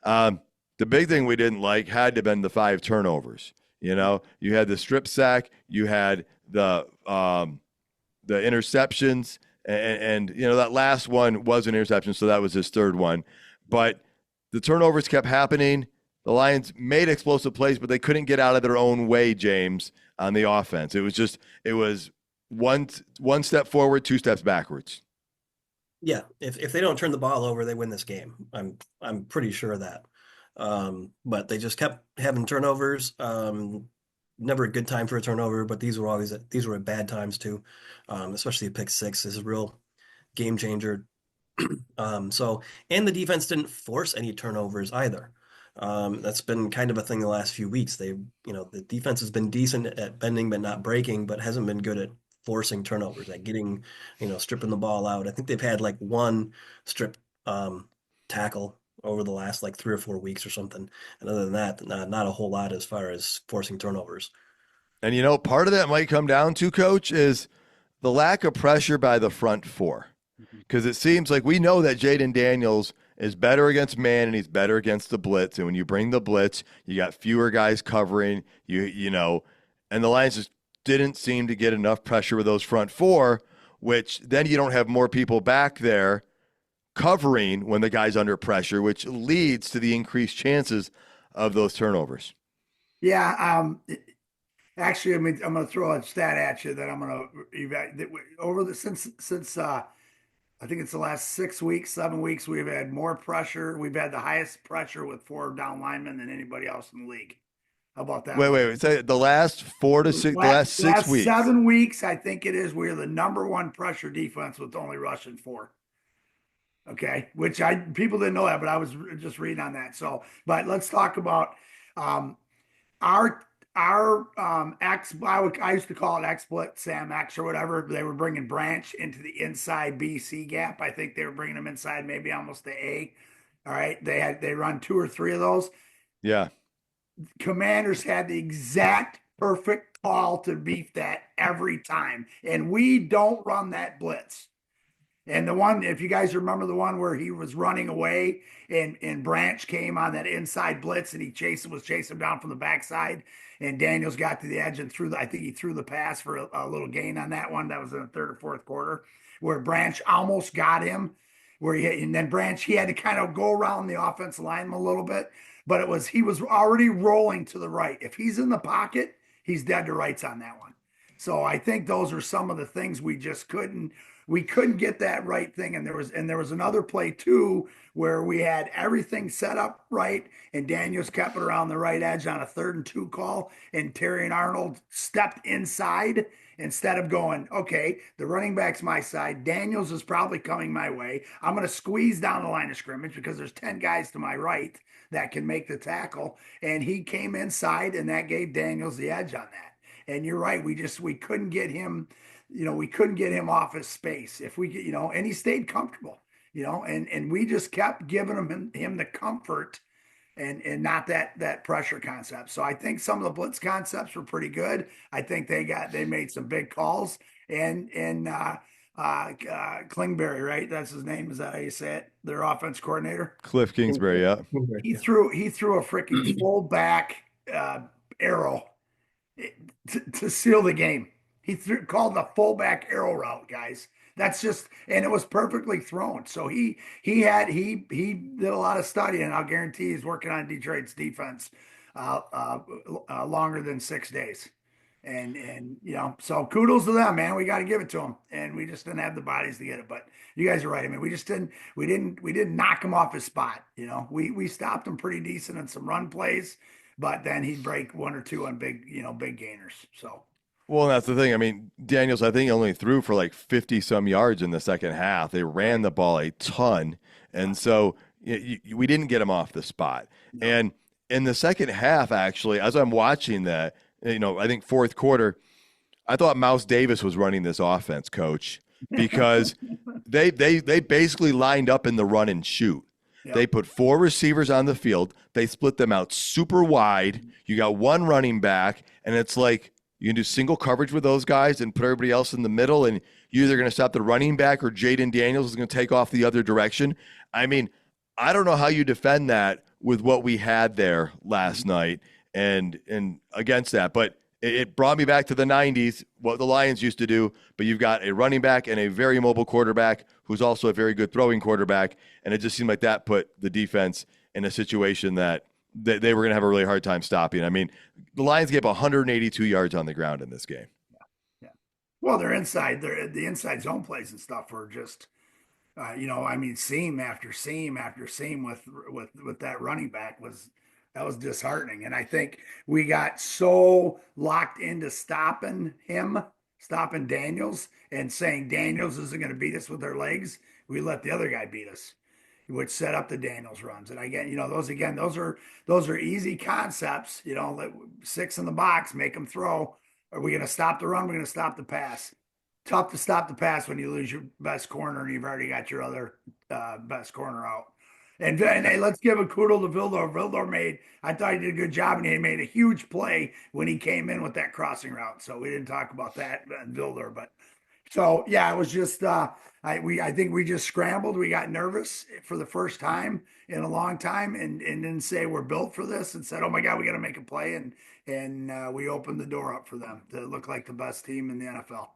The big thing we didn't like had to have been the 5 turnovers. You had the strip sack, you had the interceptions, and that last one was an interception, so that was his 3rd one. But the turnovers kept happening. The Lions made explosive plays, but they couldn't get out of their own way, James, on the offense. It was one step forward, 2 steps backwards. Yeah, if they don't turn the ball over, they win this game. I'm pretty sure of that. But they just kept having turnovers. Never a good time for a turnover, but these were bad times too. Especially a pick 6 is a real game changer. And the defense didn't force any turnovers either. That's been kind of a thing the last few weeks. The defense has been decent at bending but not breaking, but hasn't been good at forcing turnovers, at getting, stripping the ball out. I think they've had like 1 strip tackle over the last 3 or 4 weeks or something. And other than that, not a whole lot as far as forcing turnovers. And part of that might come down to, Coach, is the lack of pressure by the front 4. Because it seems like we know that Jaden Daniels is better against man and he's better against the blitz. And when you bring the blitz, you got fewer guys covering, and the Lions just didn't seem to get enough pressure with those front 4, which then you don't have more people back there covering when the guy's under pressure, which leads to the increased chances of those turnovers. Yeah. Actually, I'm going to throw a stat at you that I'm going to evaluate since I think it's the last 6 weeks, 7 weeks, we've had more pressure. We've had the highest pressure with 4 down linemen than anybody else in the league. How about that? Wait. Say the last 4 to 6, the last 6 weeks. 7 weeks, I think it is. We're the number 1 pressure defense with only rushing 4. Okay, which people didn't know that, but I was just reading on that. So, but let's talk about our X. I used to call it X-split, Sam X or whatever. They were bringing Branch into the inside BC gap. I think they were bringing him inside, maybe almost the A. All right. They run 2 or 3 of those. Yeah. Commanders had the exact perfect call to beat that every time. And we don't run that blitz. And the one, if you guys remember the one where he was running away and Branch came on that inside blitz and was chasing him down from the backside. And Daniels got to the edge and I think he threw the pass for a little gain on that one. That was in the third or fourth quarter where Branch almost got him. And then Branch, he had to kind of go around the offensive line a little bit, but he was already rolling to the right. If he's in the pocket, he's dead to rights on that one. So I think those are some of the things we couldn't get that right thing. And there was another play too where we had everything set up right, and Daniels kept it around the right edge on a 3rd and 2 call, and Terry and Arnold stepped inside instead of going, okay, the running back's my side. Daniels is probably coming my way. I'm going to squeeze down the line of scrimmage because there's 10 guys to my right that can make the tackle. And he came inside, and that gave Daniels the edge on that. And you're right. We couldn't get him, we couldn't get him off his space. If we get, and he stayed comfortable, and we just kept giving him the comfort and not that pressure concept. So I think some of the blitz concepts were pretty good. I think they made some big calls, and Klingberry, right? That's his name. Is that how you say it? Their offense coordinator, Cliff Kingsbury. Yeah. he threw a freaking full back arrow to seal the game. He called the fullback arrow route, guys. That's just, and it was perfectly thrown. So he did a lot of studying. I'll guarantee he's working on Detroit's defense longer than 6 days. And so kudos to them, man. We got to give it to them, and we just didn't have the bodies to get it. But you guys are right. I mean, we didn't knock him off his spot. We stopped him pretty decent in some run plays, but then he'd break 1 or 2 on big gainers. So. Well, that's the thing. I mean, Daniels, I think only threw for like 50 some yards in the second half. They ran the ball a ton. And so we didn't get him off the spot. No. And in the second half, actually, as I'm watching that, I think fourth quarter, I thought Mouse Davis was running this offense, Coach, because they basically lined up in the run and shoot. Yep. They put 4 receivers on the field. They split them out super wide. You got 1 running back, and it's like, you can do single coverage with those guys and put everybody else in the middle, and you're either going to stop the running back or Jaden Daniels is going to take off the other direction. I mean, I don't know how you defend that with what we had there last night and against that. But it brought me back to the 90s, what the Lions used to do. But you've got a running back and a very mobile quarterback who's also a very good throwing quarterback, and it just seemed like that put the defense in a situation that they were going to have a really hard time stopping. I mean, the Lions gave 182 yards on the ground in this game. Yeah. Well, the inside zone plays and stuff were just, seam after seam after seam with that running back was disheartening. And I think we got so locked into stopping Daniels and saying Daniels isn't going to beat us with their legs. We let the other guy beat us, which set up the Daniels runs. And again, those are easy concepts, 6 in the box, make them throw. Are we going to stop the run? We're going to stop the pass. Tough to stop the pass when you lose your best corner and you've already got your other best corner out. And hey, let's give a kudos to Vildor. I thought he did a good job, and he made a huge play when he came in with that crossing route. So we didn't talk about that in Vildor, but so yeah, it was just I think we just scrambled. We got nervous for the first time in a long time, and didn't say we're built for this, and said, "Oh my God, we got to make a play," and we opened the door up for them to look like the best team in the NFL.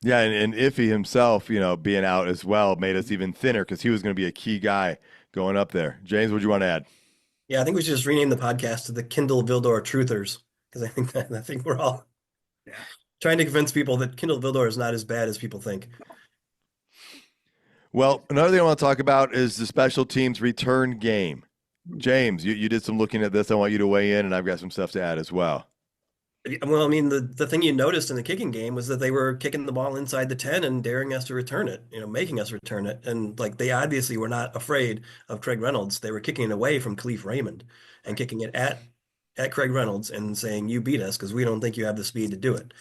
Yeah, and Iffy himself, being out as well, made us even thinner because he was going to be a key guy going up there. James, what do you want to add? Yeah, I think we should just rename the podcast to the Kindle Vildor Truthers, because I think we're all trying to convince people that Kindle Vildor is not as bad as people think. Well, another thing I want to talk about is the special teams return game. James, you did some looking at this. I want you to weigh in, and I've got some stuff to add as well. Well, I mean, the thing you noticed in the kicking game was that they were kicking the ball inside the 10 and daring us to return it, making us return it. And like they obviously were not afraid of Craig Reynolds. They were kicking it away from Khalif Raymond and kicking it at Craig Reynolds and saying, you beat us because we don't think you have the speed to do it.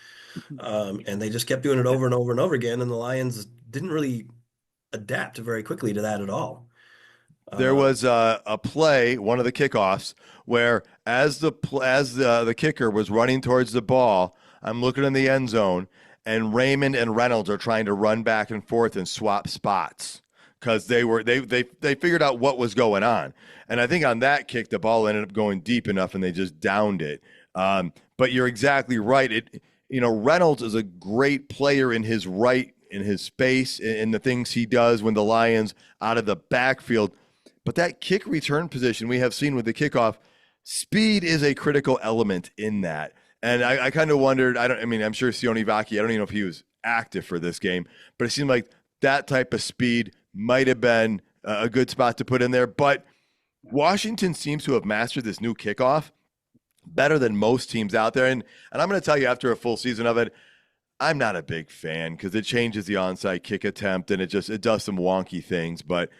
And they just kept doing it over and over and over again. And the Lions didn't really adapt very quickly to that at all. There was a play, one of the kickoffs, where as the kicker was running towards the ball, I'm looking in the end zone, and Raymond and Reynolds are trying to run back and forth and swap spots because they figured out what was going on. And I think on that kick, the ball ended up going deep enough, and they just downed it. But you're exactly right. Reynolds is a great player in his space, in the things he does when the Lions out of the backfield. But that kick return position we have seen with the kickoff, speed is a critical element in that. And I kind of wondered, I'm sure Sione Vaki, I don't even know if he was active for this game, but it seemed like that type of speed might have been a good spot to put in there. But Washington seems to have mastered this new kickoff better than most teams out there. And I'm going to tell you, after a full season of it, I'm not a big fan because it changes the onside kick attempt and it does some wonky things. But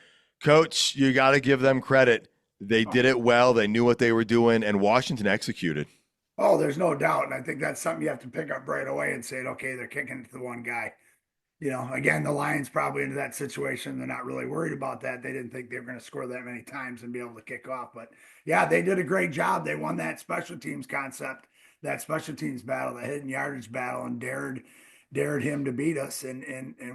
Coach, you got to give them credit. They did it well. They knew what they were doing, and Washington executed. Oh, there's no doubt. And I think that's something you have to pick up right away and say, okay, they're kicking it to the one guy. Again, the Lions probably into that situation. They're not really worried about that. They didn't think they were going to score that many times and be able to kick off. But yeah, they did a great job. They won that special teams concept, that special teams battle, the hidden yardage battle, and dared him to beat us and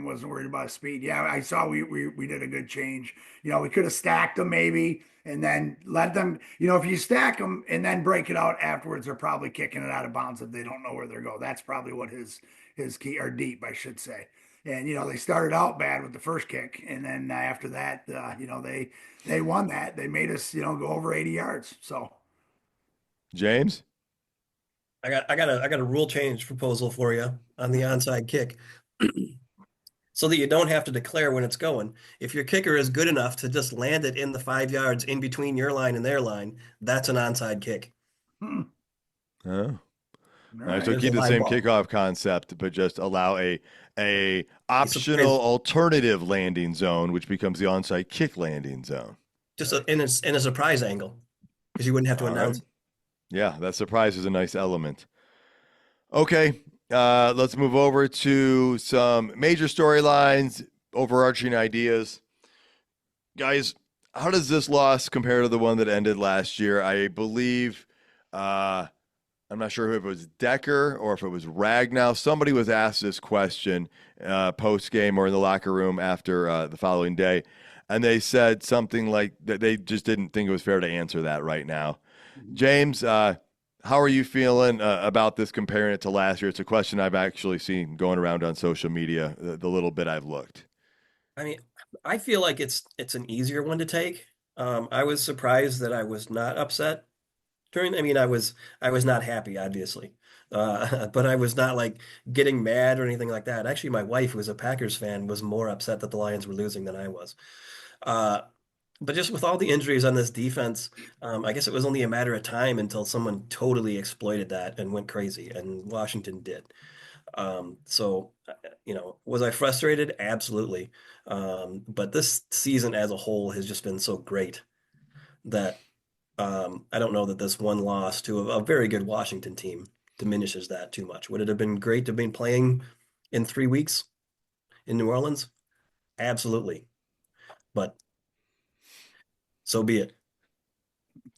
wasn't worried about speed. Yeah, I saw we did a good change. We could have stacked them maybe and then let them, if you stack them and then break it out afterwards, they're probably kicking it out of bounds if they don't know where they're going. That's probably what his key, or deep, I should say. And they started out bad with the first kick, and then after that, they won that. They made us go over 80 yards. So, James, I got a rule change proposal for you on the onside kick, so that you don't have to declare when it's going. If your kicker is good enough to just land it in the 5 yards in between your line and their line, that's an onside kick. oh. all Right, so There's keep a the high same ball. kickoff concept, but just allow a optional alternative landing zone, which becomes the onside kick landing zone. Just in a surprise angle, because you wouldn't have to All announce right. Yeah, that surprise is a nice element. Okay, let's move over to some major storylines, overarching ideas. Guys, how does this loss compare to the one that ended last year? I believe, I'm not sure if it was Decker or if it was Ragnow. Somebody was asked this question post-game or in the locker room after the following day, and they said something like that they just didn't think it was fair to answer that right now. James, how are you feeling about this, comparing it to last year? It's a question I've actually seen going around on social media the little bit I've looked. I mean, I feel like it's an easier one to take. I was surprised that I was not upset during. I mean, I was not happy, obviously, but I was not like getting mad or anything like that. Actually, my wife, who was a Packers fan, was more upset that the Lions were losing than I was. Uh, but just with all the injuries on this defense, I guess it was only a matter of time until someone totally exploited that and went crazy, and Washington did. Was I frustrated? Absolutely. But this season as a whole has just been so great that I don't know that this one loss to a very good Washington team diminishes that too much. Would it have been great to have been playing in 3 weeks in New Orleans? Absolutely. But so be it.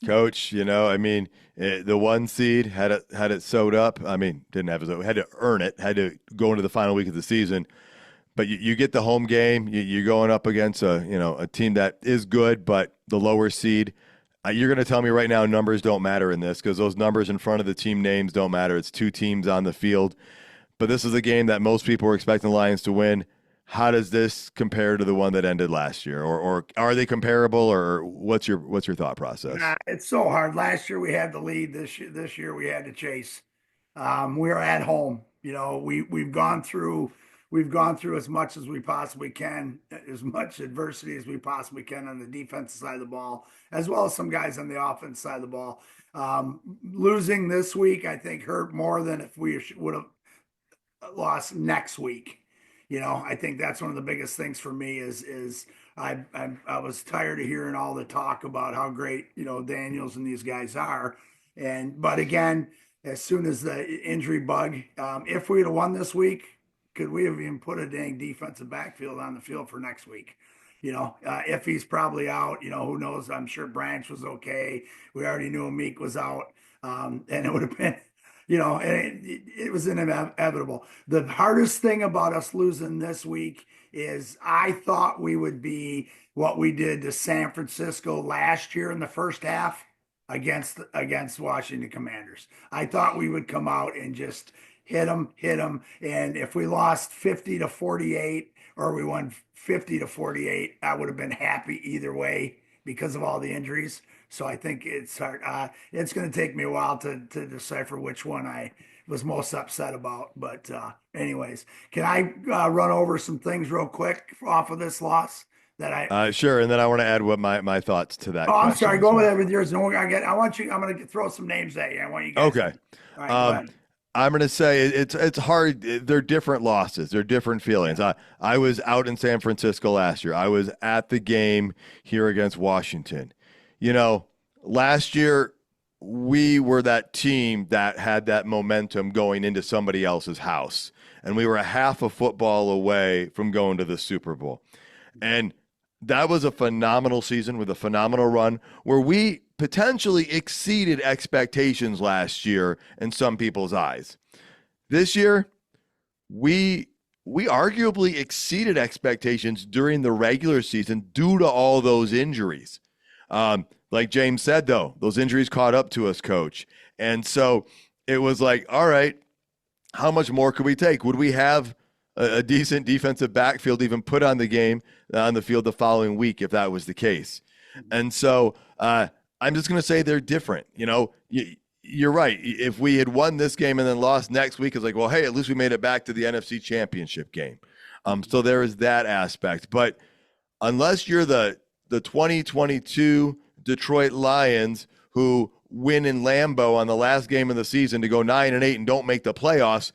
Coach, the one seed had it sewed up. I mean, didn't have it, had to earn it, had to go into the final week of the season. But you get the home game. You're going up against a team that is good, but the lower seed. You're going to tell me right now numbers don't matter in this because those numbers in front of the team names don't matter. It's two teams on the field. But this is a game that most people were expecting the Lions to win. How does this compare to the one that ended last year, or are they comparable, or what's your thought process? It's so hard. Last year we had the lead. This year we had to chase. We're at home. We've gone through as much as we possibly can, as much adversity as we possibly can on the defensive side of the ball, as well as some guys on the offense side of the ball. Losing this week, I think, hurt more than if we would have lost next week. I think that's one of the biggest things for me is I was tired of hearing all the talk about how great Daniels and these guys are, but again, as soon as the injury bug, if we'd have won this week, could we have even put a dang defensive backfield on the field for next week? If he's probably out, who knows? I'm sure Branch was okay. We already knew Meek was out. And it would have been, and it was inevitable. The hardest thing about us losing this week is I thought we would be what we did to San Francisco last year in the first half against Washington Commanders. I thought we would come out and just hit them. And if we lost 50-48 or we won 50-48, I would have been happy either way because of all the injuries. So I think it's hard. It's going to take me a while to decipher which one I was most upset about. But anyways, can I run over some things real quick off of this loss that Sure. And then I want to add what my thoughts to that. Oh, I'm question sorry. as Go with well. that with yours. No, I want you. I'm going to throw some names at you. I want you guys. Okay. All right. Go ahead. I'm going to say it's hard. They're different losses. They're different feelings. I was out in San Francisco last year. I was at the game here against Washington. Last year we were that team that had that momentum going into somebody else's house, and we were a half a football away from going to the Super Bowl. And that was a phenomenal season with a phenomenal run where we potentially exceeded expectations last year in some people's eyes. This year, we arguably exceeded expectations during the regular season due to all those injuries. Like James said, though, those injuries caught up to us, Coach. And so it was like, all right, how much more could we take? Would we have a decent defensive backfield even put on the field the following week if that was the case? And so I'm just going to say they're different. You're right. If we had won this game and then lost next week, it's like, well, hey, at least we made it back to the NFC Championship game. So there is that aspect. But unless you're the 2022 Detroit Lions who win in Lambeau on the last game of the season to go 9-8 and don't make the playoffs,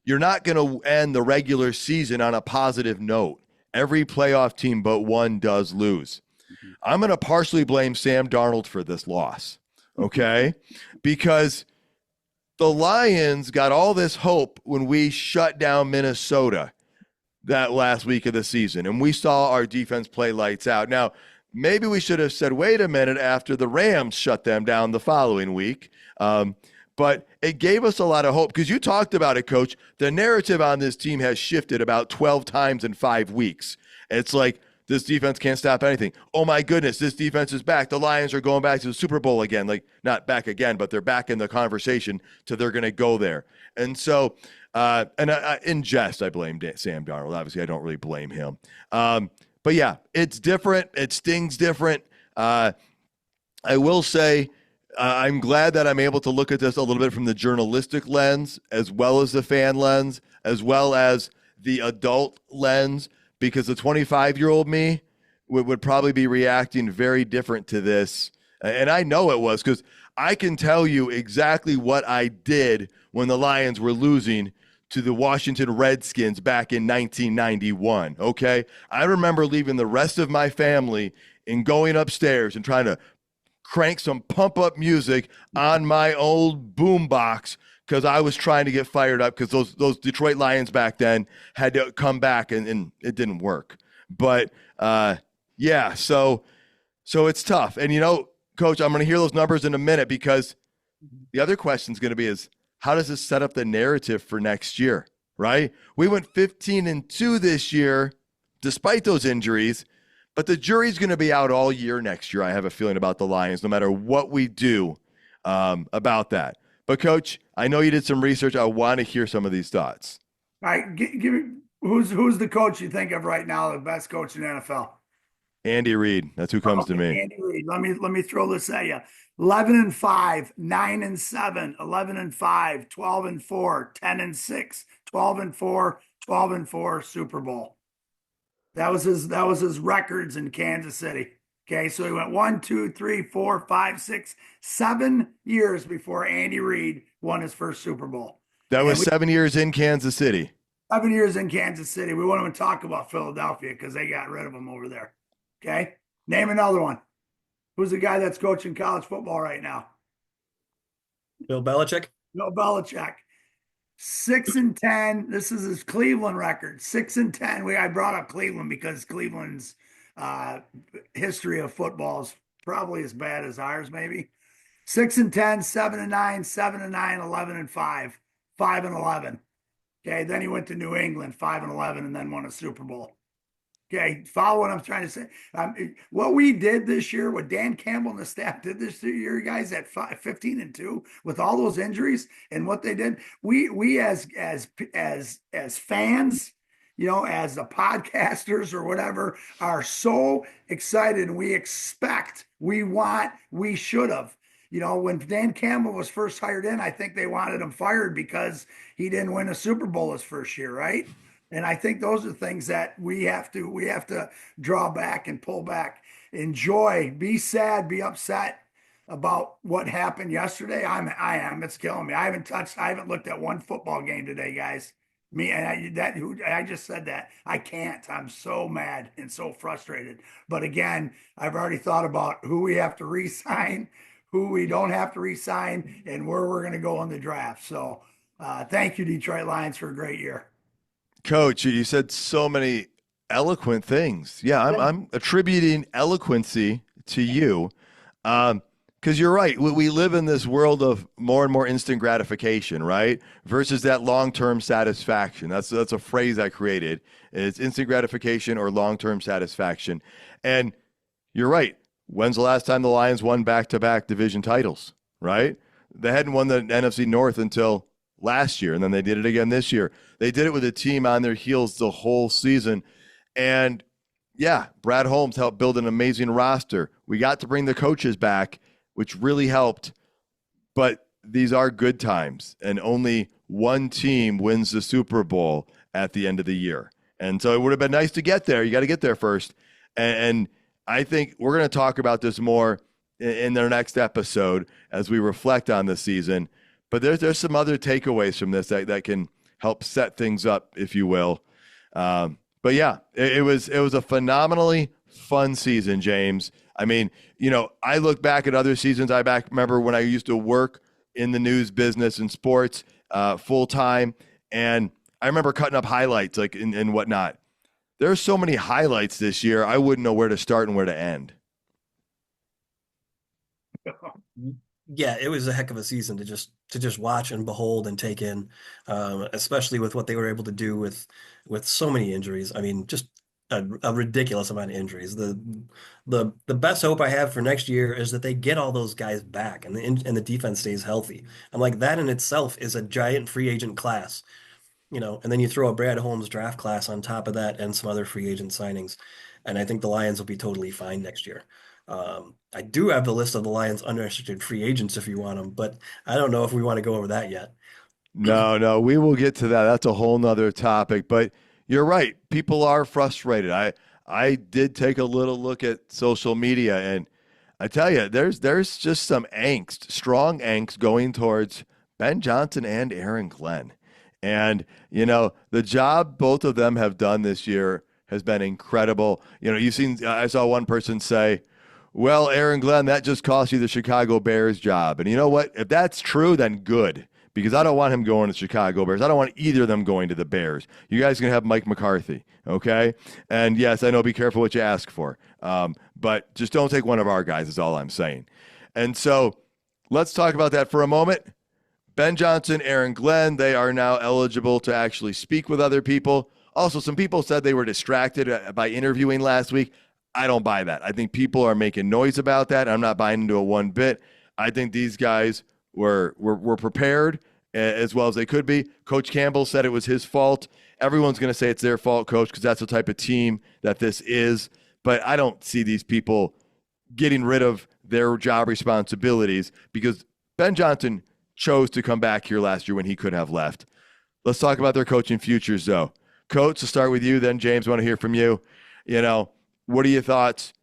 you're not going to end the regular season on a positive note. Every playoff team but one does lose. I'm going to partially blame Sam Darnold for this loss, okay? Because the Lions got all this hope when we shut down Minnesota that last week of the season, and we saw our defense play lights out. Now, maybe we should have said, wait a minute, after the Rams shut them down the following week. But it gave us a lot of hope because you talked about it, Coach. The narrative on this team has shifted about 12 times in 5 weeks. It's like, this defense can't stop anything. Oh, my goodness, this defense is back. The Lions are going back to the Super Bowl again. Like, not back again, but they're back in the conversation to they're going to go there. And so, in jest, I blame Sam Darnold. Obviously, I don't really blame him. But, yeah, it's different. It stings different. I will say I'm glad that I'm able to look at this a little bit from the journalistic lens as well as the fan lens as well as the adult lens, because the 25-year-old me would probably be reacting very different to this. And I know it was because I can tell you exactly what I did when the Lions were losing to the Washington Redskins back in 1991, okay? I remember leaving the rest of my family and going upstairs and trying to crank some pump-up music on my old boombox because I was trying to get fired up because those Detroit Lions back then had to come back and it didn't work. But, yeah, so it's tough. And, Coach, I'm going to hear those numbers in a minute because the other question is going to be is how does this set up the narrative for next year, right? We went 15-2 this year despite those injuries, but the jury's going to be out all year next year, I have a feeling, about the Lions, no matter what we do about that. But, Coach, I know you did some research. I want to hear some of these thoughts. All right, give me who's the coach you think of right now, the best coach in the NFL? Andy Reid. That's who comes to me. Andy Reid. Let me throw this at you. 11-5, 9-7, 11-5, 12-4, 10-6, 12-4, 12-4 Super Bowl. That was his records in Kansas City. Okay, so he went 1, 2, 3, 4, 5, 6, 7 years before Andy Reid won his first Super Bowl. That was 7 years in Kansas City. 7 years in Kansas City. We won't even talk about Philadelphia because they got rid of him over there. Okay, name another one. Who's the guy that's coaching college football right now? Bill Belichick. Bill Belichick. 6-10. This is his Cleveland record. 6-10. I brought up Cleveland because Cleveland's uh, history of football is probably as bad as ours, maybe. 6-10, 7-9, 7-9, 11-5, 5-11. Okay, then he went to New England, 5-11, and then won a Super Bowl. Okay, follow what I'm trying to say. What we did this year, what Dan Campbell and the staff did this year, guys, at 15-2, with all those injuries and what they did, we as fans, as the podcasters or whatever, are so excited. We expect, we want, we should have. When Dan Campbell was first hired in, I think they wanted him fired because he didn't win a Super Bowl his first year, right? And I think those are things that we have to draw back and pull back. Enjoy, be sad, be upset about what happened yesterday. I am. It's killing me. I haven't looked at one football game today, guys. I just said that. I can't. I'm so mad and so frustrated. But again, I've already thought about who we have to re-sign, who we don't have to re-sign, and where we're going to go in the draft. So thank you, Detroit Lions, for a great year. Coach, you said so many eloquent things. Yeah, I'm attributing eloquency to you, because you're right. We live in this world of more and more instant gratification, right? Versus that long-term satisfaction. That's a phrase I created. It's instant gratification or long-term satisfaction. And you're right. When's the last time the Lions won back-to-back division titles, right? They hadn't won the NFC North until last year, and then they did it again this year. They did it with a team on their heels the whole season. And yeah, Brad Holmes helped build an amazing roster. We got to bring the coaches back, which really helped. But these are good times, and only one team wins the Super Bowl at the end of the year. And so it would have been nice to get there. You got to get there first. And I think we're going to talk about this more in their next episode as we reflect on the season. But there's some other takeaways from this that can help set things up, if you will. But yeah, it was a phenomenally fun season, James. I mean, I look back at other seasons. Remember when I used to work in the news business and sports full time, and I remember cutting up highlights and whatnot. There's so many highlights this year, I wouldn't know where to start and where to end. Yeah, it was a heck of a season to just watch and behold and take in, especially with what they were able to do with so many injuries. I mean, just a ridiculous amount of injuries. The best hope I have for next year is that they get all those guys back and the defense stays healthy. I'm like, that in itself is a giant free agent class. And then you throw a Brad Holmes draft class on top of that and some other free agent signings. And I think the Lions will be totally fine next year. I do have the list of the Lions unrestricted free agents if you want them, but I don't know if we want to go over that yet. No, we will get to that. That's a whole nother topic. But you're right. People are frustrated. I did take a little look at social media, and I tell you, there's just some angst, strong angst going towards Ben Johnson and Aaron Glenn. And, the job both of them have done this year has been incredible. I saw one person say, well, Aaron Glenn, that just cost you the Chicago Bears job. And you know what? If that's true, then good, because I don't want him going to the Chicago Bears. I don't want either of them going to the Bears. You guys can have Mike McCarthy, okay? And yes, I know, be careful what you ask for. But just don't take one of our guys is all I'm saying. And so let's talk about that for a moment. Ben Johnson, Aaron Glenn, they are now eligible to actually speak with other people. Also, some people said they were distracted by interviewing last week. I don't buy that. I think people are making noise about that. I'm not buying into it one bit. I think these guys were prepared as well as they could be. Coach Campbell said it was his fault. Everyone's going to say it's their fault, Coach, because that's the type of team that this is. But I don't see these people getting rid of their job responsibilities because Ben Johnson chose to come back here last year when he could have left. Let's talk about their coaching futures, though. Coach, to start with you, then James, I want to hear from you. What are your thoughts?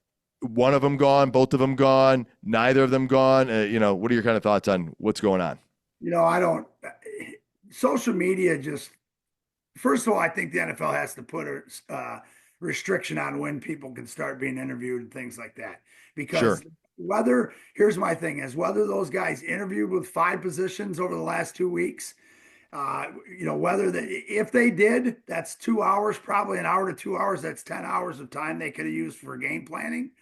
One of them gone, both of them gone, neither of them gone. What are your kind of thoughts on what's going on? Social media first of all, I think the NFL has to put a restriction on when people can start being interviewed and things like that. Because here's my thing is whether those guys interviewed with 5 positions over the last 2 weeks, If they did, that's 2 hours, probably an hour to 2 hours. That's 10 hours of time they could have used for game planning.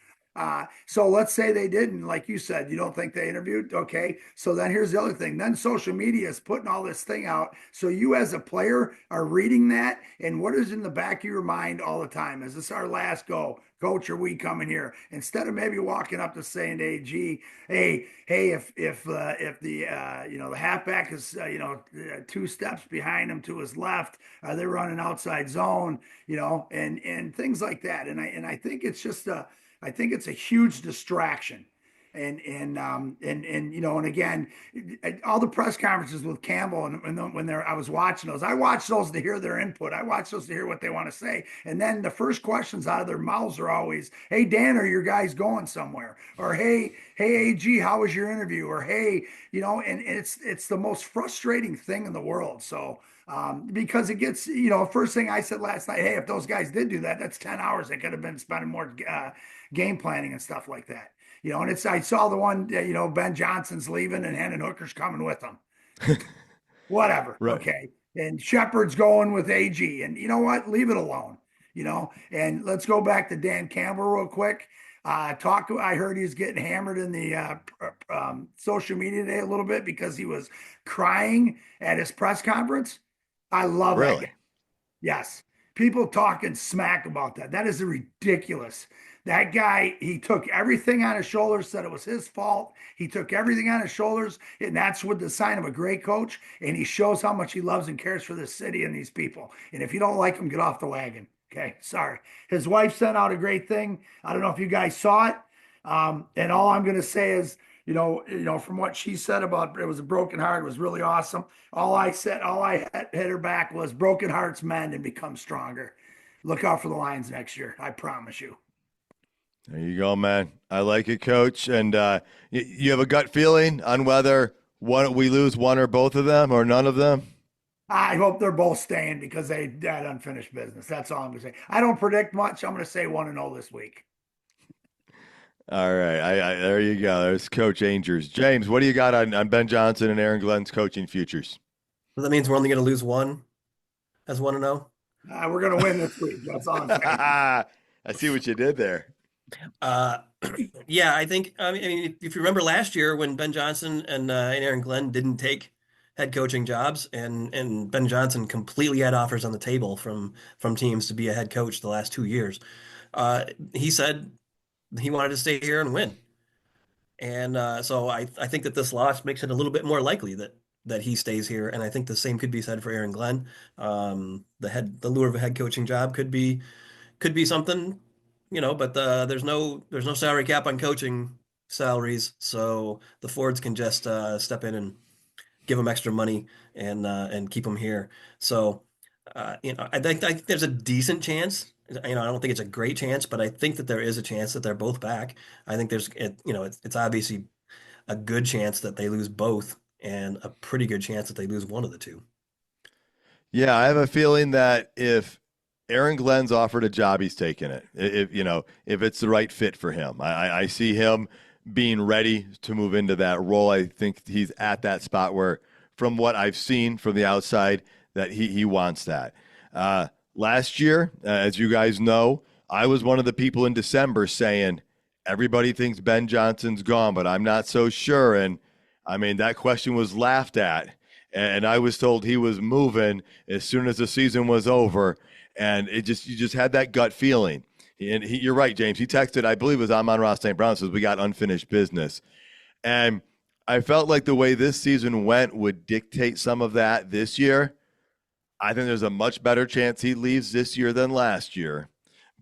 So let's say they didn't, like you said, you don't think they interviewed. Okay. So then here's the other thing. Then social media is putting all this thing out. So you as a player are reading that. And what is in the back of your mind all the time? Is this our last go? Coach, are we coming here? Instead of maybe walking up to saying to AG, hey, if the halfback is 2 steps behind him to his left, are they running outside zone? And things like that. And I think it's just I think it's a huge distraction. And again, all the press conferences with Campbell and when I was watching those, I watched those to hear their input. I watched those to hear what they want to say. And then the first questions out of their mouths are always, "Hey Dan, are your guys going somewhere?" Or hey AG, how was your interview? Or hey, and it's the most frustrating thing in the world. So because it gets, first thing I said last night, hey, if those guys did do that, that's 10 hours they could have been spending more game planning and stuff like that. And I saw the one, Ben Johnson's leaving and Hendon Hooker's coming with him. Whatever. Right. Okay. And Shepard's going with AG. And you know what? Leave it alone. And let's go back to Dan Campbell real quick. I heard he's getting hammered in the social media today a little bit because he was crying at his press conference. I love that Really? guy. Yes. People talking smack about that. That is ridiculous. That guy, he took everything on his shoulders, said it was his fault. He took everything on his shoulders, and that's what the sign of a great coach. And he shows how much he loves and cares for this city and these people. And if you don't like him, get off the wagon. Okay, sorry. His wife sent out a great thing. I don't know if you guys saw it. And all I'm going to say is, from what she said about it was a broken heart, it was really awesome. All I hit her back was broken hearts mend and become stronger. Look out for the Lions next year. I promise you. There you go, man. I like it, Coach. And you have a gut feeling on whether we lose one or both of them or none of them? I hope they're both staying because they had unfinished business. That's all I'm going to say. I don't predict much. I'm going to say 1-0 this week. All right. There you go. There's Coach Angers. James, what do you got on Ben Johnson and Aaron Glenn's coaching futures? So that means we're only going to lose one as 1-0. We're going to win this week. That's all I'm saying. I see what you did there. Yeah, I think, if you remember last year when Ben Johnson and Aaron Glenn didn't take head coaching jobs and Ben Johnson completely had offers on the table from teams to be a head coach the last 2 years. He said he wanted to stay here and win. And so I think that this loss makes it a little bit more likely that he stays here. And I think the same could be said for Aaron Glenn. The lure of a head coaching job could be something, but there's no salary cap on coaching salaries, so the Fords can just step in and give them extra money and keep them here. So I think there's a decent chance. I don't think it's a great chance, but I think that there is a chance that they're both back. I think it's obviously a good chance that they lose both and a pretty good chance that they lose one of the two. Yeah, I have a feeling that if Aaron Glenn's offered a job, he's taking it. If it's the right fit for him, I see him being ready to move into that role. I think he's at that spot where, from what I've seen from the outside, that he wants that. Last year, as you guys know, I was one of the people in December saying everybody thinks Ben Johnson's gone, but I'm not so sure. And I mean, that question was laughed at, and I was told he was moving as soon as the season was over. And you just had that gut feeling. And you're right, James. He texted, I believe it was Amon-Ra St. Brown, says we got unfinished business. And I felt like the way this season went would dictate some of that this year. I think there's a much better chance he leaves this year than last year,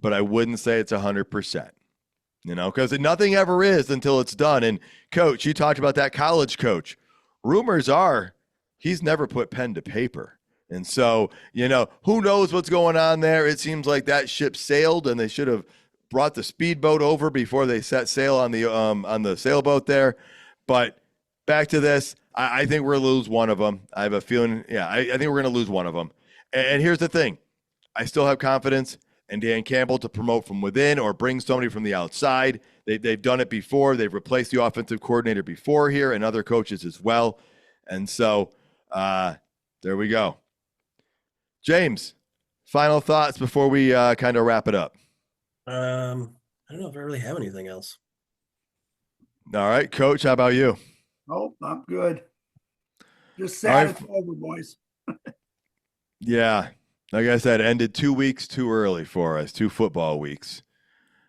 but I wouldn't say it's 100%. Because nothing ever is until it's done. And Coach, you talked about that college coach. Rumors are he's never put pen to paper. And so, who knows what's going on there? It seems like that ship sailed, and they should have brought the speedboat over before they set sail on the sailboat there. But back to this, I think we're going to lose one of them. I have a feeling, I think we're going to lose one of them. And here's the thing. I still have confidence in Dan Campbell to promote from within or bring somebody from the outside. They've done it before. They've replaced the offensive coordinator before here and other coaches as well. And so, There we go. James, final thoughts before we kind of wrap it up. I don't know if I really have anything else. All right, Coach, how about you? Oh, I'm good. Just All sad right. it's over, boys. Yeah, like I said, ended 2 weeks too early for us, 2 football weeks.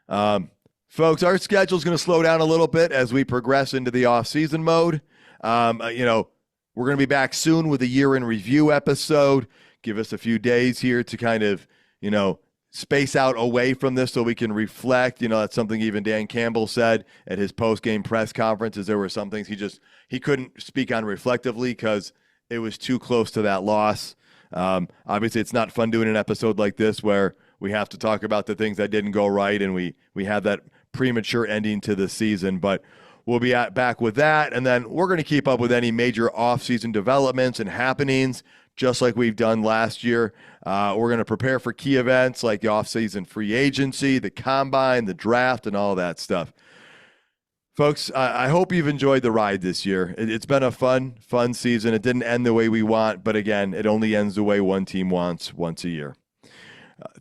Folks, our schedule is going to slow down a little bit as we progress into the off-season mode. We're going to be back soon with a year in review episode. Give us a few days here to kind of, space out away from this so we can reflect. That's something even Dan Campbell said at his post-game press conference, is there were some things he couldn't speak on reflectively because it was too close to that loss. Obviously, it's not fun doing an episode like this where we have to talk about the things that didn't go right and we have that premature ending to the season. But we'll be back with that, and then we're going to keep up with any major off-season developments and happenings, just like we've done last year. We're going to prepare for key events like the off-season free agency, the combine, the draft, and all that stuff. Folks, I hope you've enjoyed the ride this year. It's been a fun season. It didn't end the way we want, but again, it only ends the way one team wants once a year.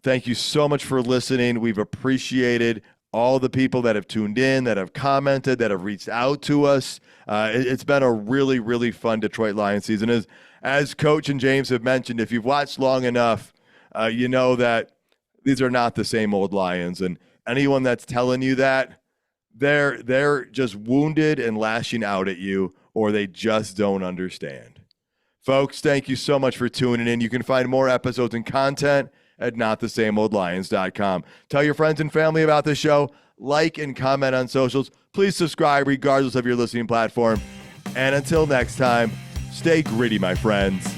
Thank you so much for listening. We've appreciated all the people that have tuned in, that have commented, that have reached out to us. It's been a really, really fun Detroit Lions season. As Coach and James have mentioned, if you've watched long enough, you know that these are not the same old Lions. And anyone that's telling you that, they're just wounded and lashing out at you, or they just don't understand. Folks, thank you so much for tuning in. You can find more episodes and content at notthesameoldlions.com. Tell your friends and family about the show. Like and comment on socials. Please subscribe regardless of your listening platform. And until next time, stay gritty, my friends.